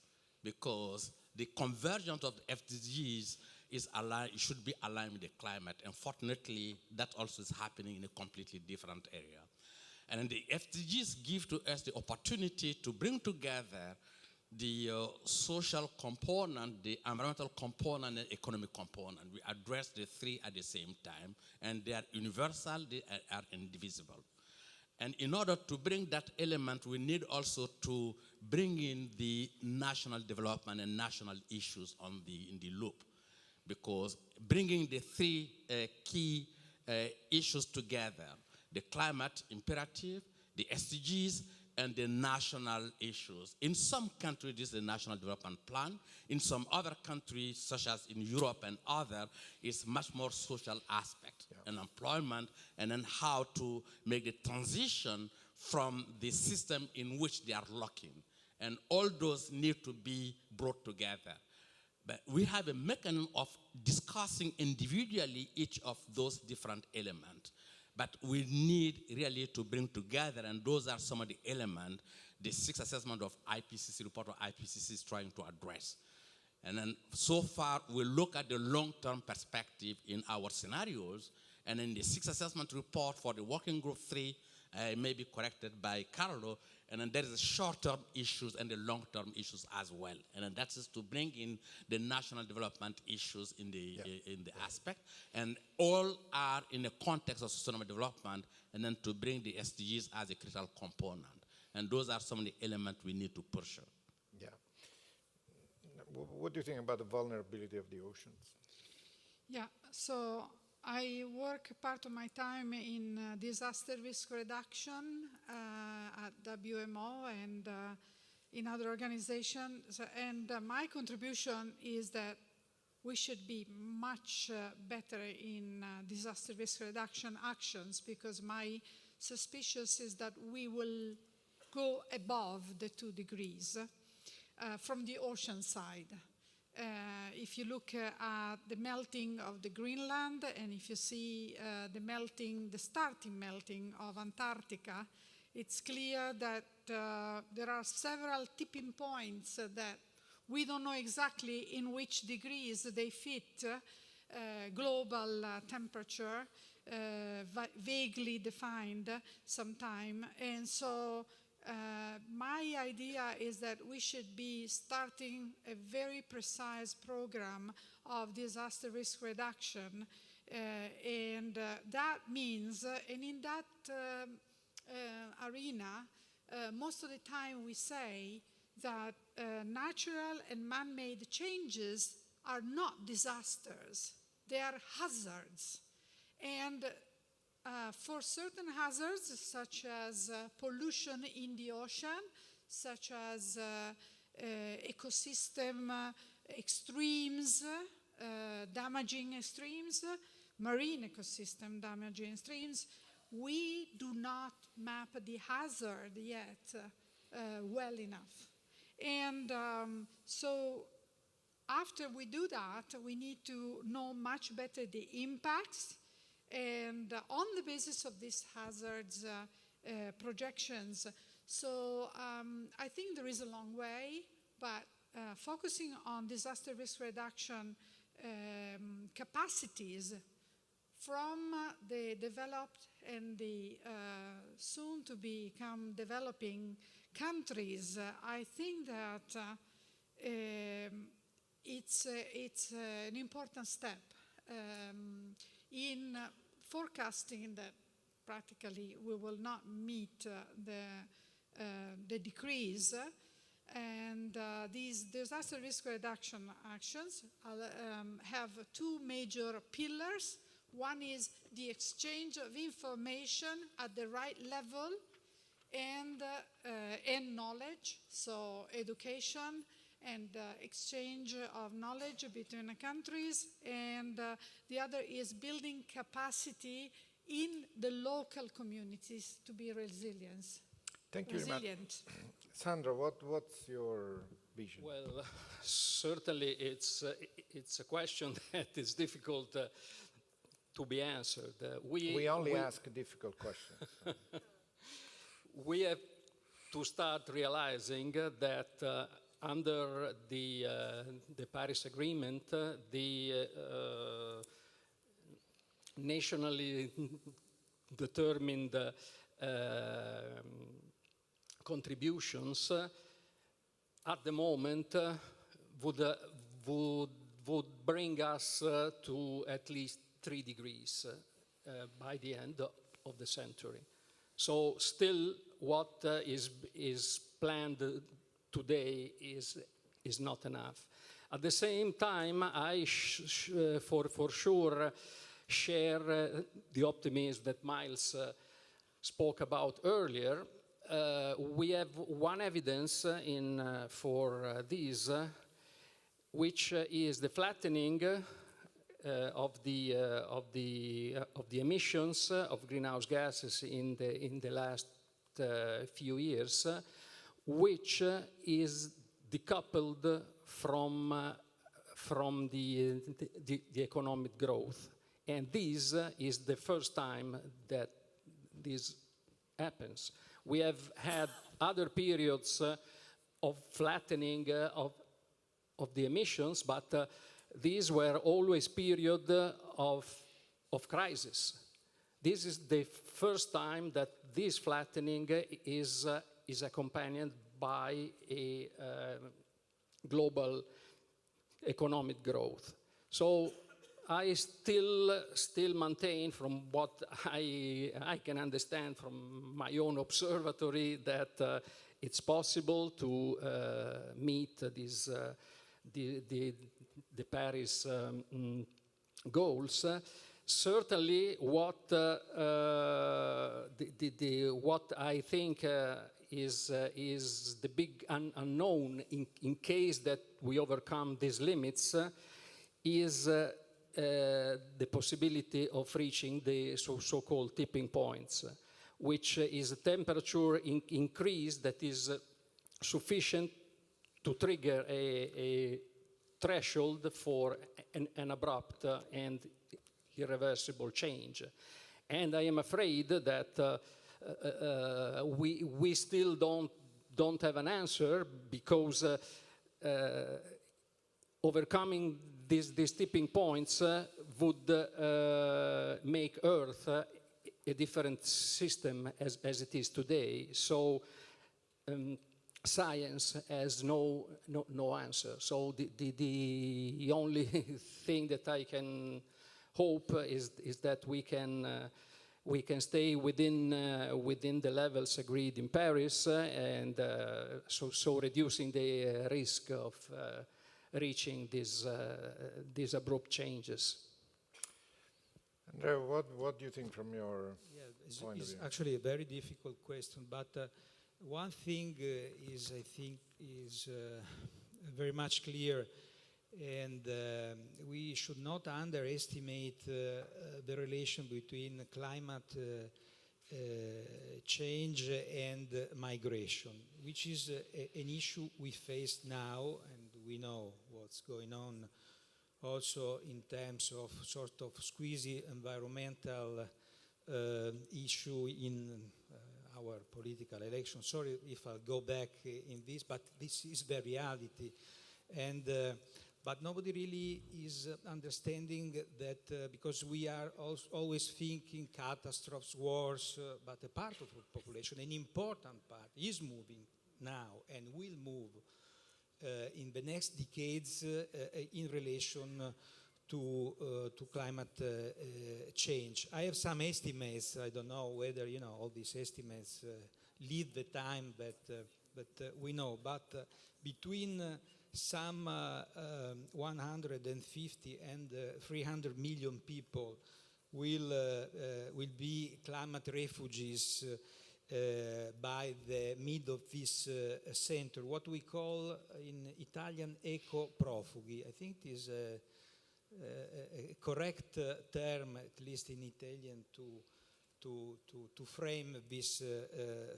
because the convergence of the SDGs is aligned, it should be aligned with the climate. Unfortunately, that also is happening in a completely different area. And the SDGs give to us the opportunity to bring together the social component, the environmental component, and economic component. We address the 3 at the same time, and they are universal, they are indivisible. And in order to bring that element, we need also to bring in the national development and national issues in the loop. Because bringing the 3 key issues together, the climate imperative, the SDGs, and the national issues. In some countries, this is the National Development Plan. In some other countries, such as in Europe and others, it's much more social aspect and employment, and then how to make the transition from the system in which they are locking. And all those need to be brought together. But we have a mechanism of discussing individually each of those different elements. But we need really to bring together, and those are some of the elements the 6th assessment of IPCC, report of IPCC is trying to address. And then so far, we look at the long-term perspective in our scenarios, and in the 6th assessment report for the working group 3, may be corrected by Carlo, and then there is the short-term issues and the long-term issues as well. And then that is to bring in the national development issues in the aspect, and all are in the context of sustainable development, and then to bring the SDGs as a critical component. And those are some of the elements we need to pursue. Yeah. What do you think about the vulnerability of the oceans? Yeah, so I work part of my time in disaster risk reduction at WMO and in other organizations, and my contribution is that we should be much better in disaster risk reduction actions, because my suspicion is that we will go above the 2 degrees from the ocean side. If you look at the melting of the Greenland, and if you see the starting melting of Antarctica, it's clear that there are several tipping points that we don't know exactly in which degrees they fit global temperature, vaguely defined sometime. And so my idea is that we should be starting a very precise program of disaster risk reduction. And that means, and in that arena, most of the time we say that natural and man-made changes are not disasters, they are hazards. And for certain hazards, such as pollution in the ocean, such as ecosystem extremes, damaging extremes, marine ecosystem damaging extremes, we do not map the hazard yet well enough. And so after we do that, we need to know much better the impacts, and on the basis of these hazards projections. So I think there is a long way, but focusing on disaster risk reduction capacities from the developed and the soon to become developing countries, I think that it's an important step in forecasting that practically we will not meet the decrease. And these disaster risk reduction actions have 2 major pillars. One is the exchange of information at the right level and knowledge, so education and exchange of knowledge between the countries. And the other is building capacity in the local communities to be resilient. Thank you very much. Sandro, what's your vision? Well, certainly it's a question that is difficult to be answered. We only ask difficult questions. We have to start realizing that under the Paris Agreement, the nationally determined contributions at the moment would bring us to at least 3 degrees by the end of the century. So still what is planned today is not enough. At the same time, I for sure share the optimism that Miles spoke about earlier. We have one evidence for this, which is the flattening of the emissions of greenhouse gases in the last few years, which is decoupled from the economic growth. And this is the first time that this happens. We have had other periods of flattening of the emissions, but these were always periods of crisis. This is the first time that this flattening is accompanied by a global economic growth. So I still maintain, from what I can understand from my own observatory, that it's possible to meet the Paris goals. Certainly, what I think is the big unknown in case that we overcome these limits is the possibility of reaching the so-called tipping points, which is a temperature increase that is sufficient to trigger a threshold for an abrupt and irreversible change. And I am afraid that we still don't have an answer, because overcoming these tipping points would make Earth a different system as it is today. So science has no answer. So the only thing that I can hope is that we can stay within the levels agreed in Paris, and so reducing the risk of reaching these abrupt changes. Andrea, what do you think from your point of view? It's actually a very difficult question, but one thing I think is very much clear, and we should not underestimate the relation between climate change and migration, which is an issue we face now, and we know what's going on also in terms of sort of squeezy environmental issue in our political election. Sorry if I'll go back in this, but this is the reality. And but nobody really is understanding that, because we are always thinking catastrophes, wars, but a part of the population, an important part, is moving now and will move in the next decades in relation to climate change. I have some estimates. I don't know whether all these estimates lead the time that we know, but between some 150 and 300 million people will be climate refugees by the mid of this century, what we call in Italian eco-profughi. I think it is a correct term, at least in Italian, to frame this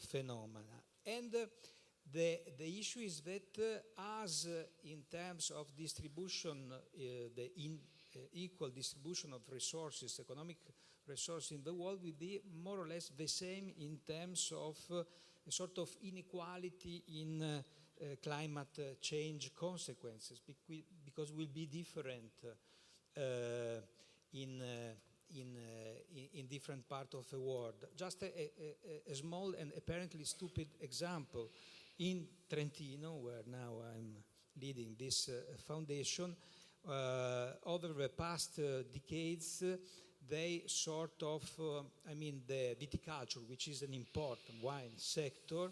phenomena. And the issue is that as in terms of distribution, the equal distribution of resources, economic resources in the world will be more or less the same in terms of a sort of inequality in climate change consequences, because will be different in different parts of the world. Just a small and apparently stupid example. In Trentino, where now I'm leading this foundation, over the past decades, they sort of, the viticulture, which is an important wine sector,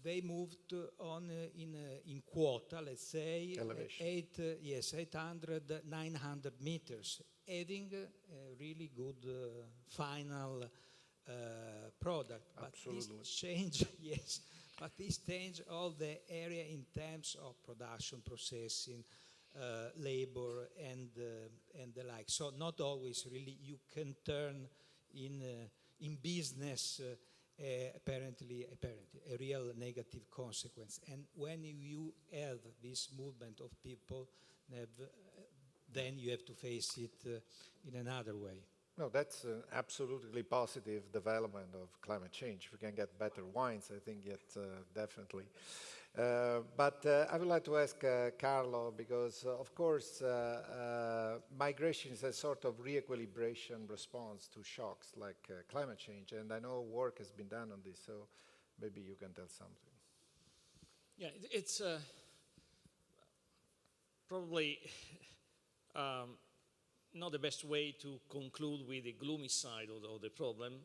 they moved on in quota, let's say, 800, 900 meters, having a really good final product. Absolutely. But this change, yes. But this change all the area in terms of production, processing, labor, and the like. So not always really you can turn in business apparently a real negative consequence. And when you have this movement of people, then you have to face it in another way. No, that's an absolutely positive development of climate change. If we can get better wines, I think definitely. But I would like to ask Carlo, because of course migration is a sort of re-equilibration response to shocks like climate change, and I know work has been done on this, so maybe you can tell something. Yeah, it's probably not the best way to conclude with the gloomy side of the problem.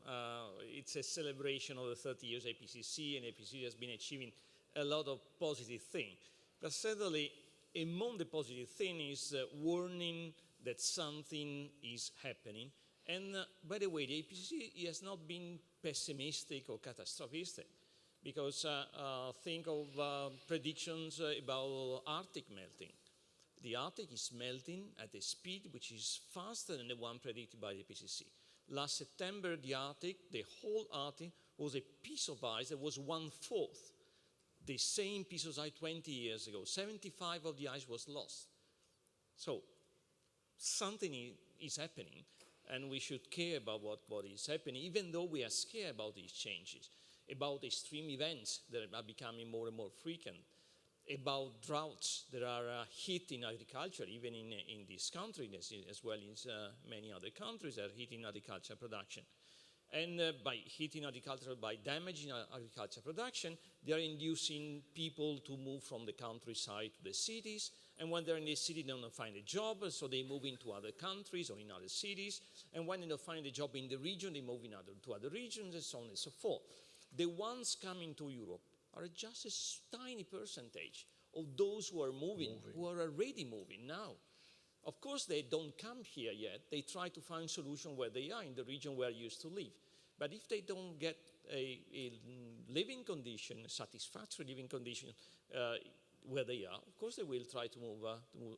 It's a celebration of the 30 years IPCC, and IPCC has been achieving a lot of positive things. But certainly, among the positive things is warning that something is happening. And by the way, the IPCC has not been pessimistic or catastrophistic, because think of predictions about Arctic melting. The Arctic is melting at a speed which is faster than the one predicted by the IPCC. Last September, the whole Arctic, was a piece of ice that was 1/4 the same piece of ice 20 years ago. 75 of the ice was lost. So something is happening, and we should care about what is happening, even though we are scared about these changes, about extreme events that are becoming more and more frequent, about droughts that are hitting agriculture, even in this country, as well as many other countries that are hitting agriculture production. And by hitting agriculture, by damaging agriculture production, they are inducing people to move from the countryside to the cities. And when they're in the city, they don't find a job, so they move into other countries or in other cities. And when they don't find a job in the region, they move to other regions, and so on and so forth. The ones coming to Europe are just a tiny percentage of those who are moving, who are already moving now. Of course, they don't come here yet. They try to find solution where they are, in the region where they used to live. But if they don't get a living condition, a satisfactory living condition where they are, of course they will try to move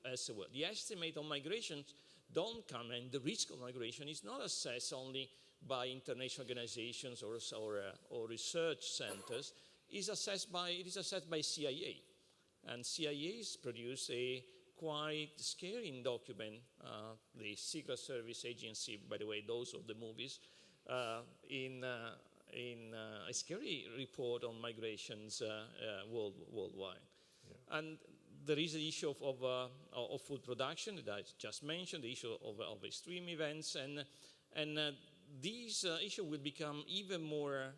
elsewhere. The estimate on migrations don't come, and the risk of migration is not assessed only by international organizations or research centers. It is assessed by CIA. And CIA has produced a quite scary document, the Secret Service Agency, by the way, those of the movies, in a scary report on migrations worldwide. Yeah. And there is the issue of food production that I just mentioned, the issue of extreme events, and these issues will become even more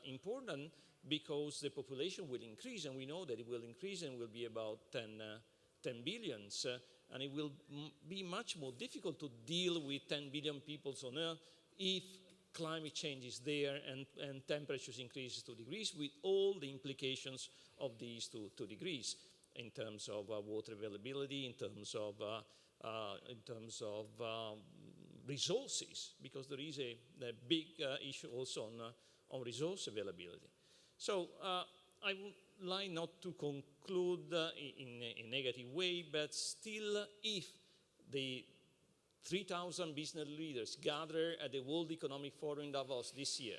important because the population will increase, and we know that it will increase and will be about 10 billions, and it will be much more difficult to deal with 10 billion people on Earth if climate change is there and temperatures increase 2 degrees, with all the implications of these 2 degrees in terms of water availability, in terms of resources, because there is a big issue also on resource availability. So I would like not to conclude in a negative way, but still, if the 3,000 business leaders gathered at the World Economic Forum in Davos this year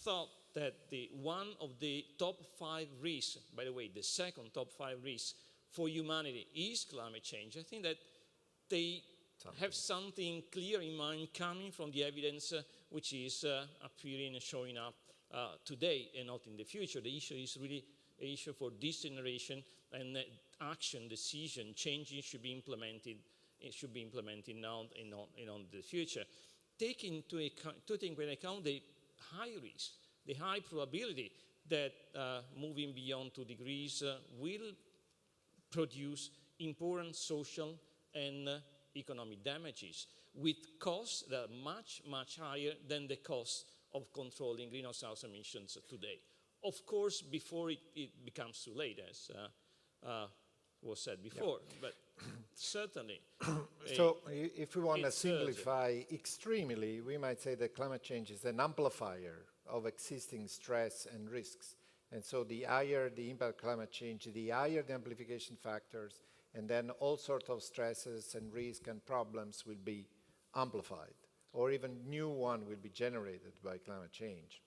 thought that one of the top 5 risks, by the way, the second top 5 risks for humanity is climate change, I think that they have something clear in mind coming from the evidence which is appearing and showing up today and not in the future. The issue is really an issue for this generation, and action, decision, changing should be implemented. It should be implemented now and on the future. Taking into account the high risk, the high probability that moving beyond 2 degrees will produce important social and economic damages, with costs that are much, much higher than the cost of controlling greenhouse gas emissions today. Of course, before it becomes too late, as was said before, yeah. But certainly. So if we want to simplify extremely, we might say that climate change is an amplifier of existing stress and risks. And so the higher the impact of climate change, the higher the amplification factors, and then all sorts of stresses and risks and problems will be amplified, or even new one will be generated by climate change.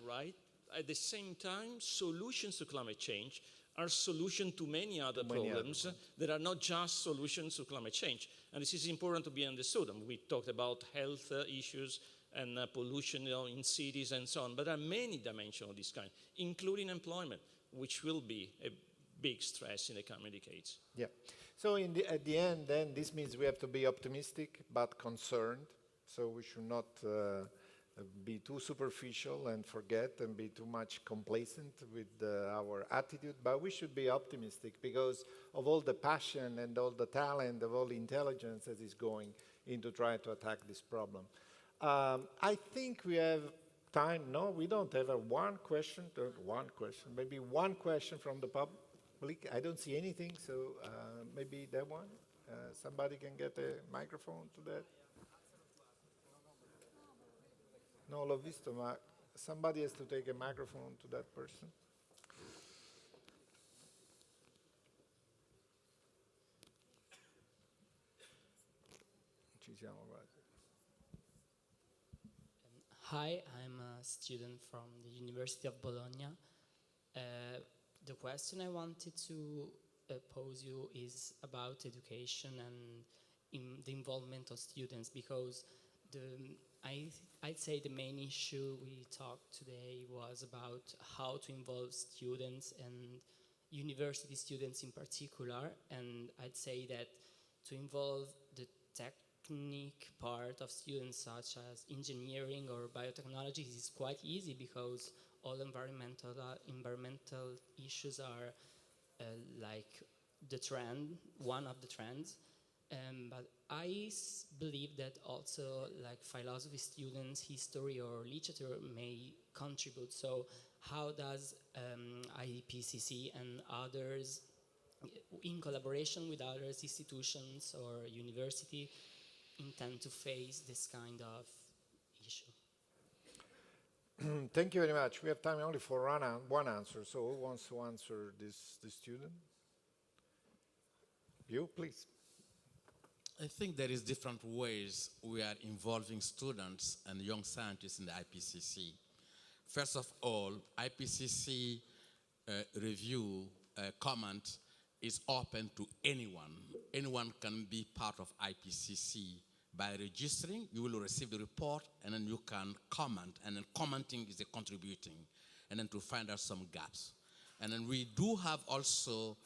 Right. At the same time, solutions to climate change are solutions to many other problems that are not just solutions to climate change. And this is important to be understood. And we talked about health issues and pollution in cities and so on, but there are many dimensions of this kind, including employment, which will be a big stress in the coming decades. Yeah. So at the end, then, this means we have to be optimistic but concerned. So we should not be too superficial and forget and be too much complacent with our attitude, but we should be optimistic because of all the passion and all the talent, of all the intelligence that is going into trying to attack this problem. I think we have time. No, we don't have one question, maybe one question from the public. I don't see anything, so maybe that one. Somebody can get a microphone to that. No, l'ho visto, ma somebody has to take a microphone to that person. ci siamo quasi. Hi, I'm a student from the University of Bologna. The question I wanted to pose you is about education and the involvement of students, because I'd say the main issue we talked today was about how to involve students and university students in particular, and I'd say that to involve the technique part of students such as engineering or biotechnology is quite easy because all environmental issues are like the trend, one of the trends. But I believe that also like philosophy students, history or literature may contribute. So how does IPCC and others, in collaboration with other institutions or university, intend to face this kind of issue? Thank you very much. We have time only for one answer. So who wants to answer this student? You, please. I think there is different ways we are involving students and young scientists in the IPCC. First of all, IPCC review comment is open to anyone. Anyone can be part of IPCC. By registering, you will receive the report, and then you can comment, and then commenting is a contributing, and then to find out some gaps. And then we do have also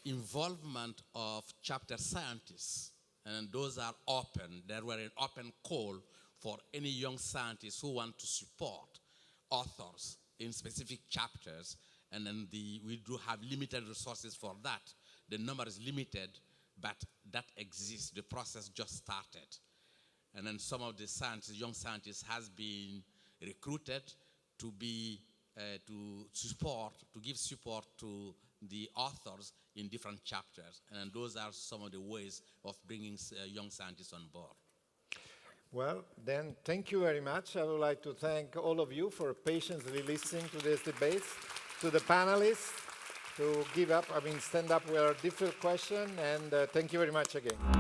involvement of chapter scientists, and those are open. There were an open call for any young scientists who want to support authors in specific chapters, and then we do have limited resources for that. The number is limited, but that exists. The process just started. And then some of the scientists, young scientists, has been recruited to be, to give support to the authors in different chapters. And those are some of the ways of bringing young scientists on board. Well, then, thank you very much. I would like to thank all of you for patiently listening to this debate, to the panelists, to stand up with our different questions, and thank you very much again.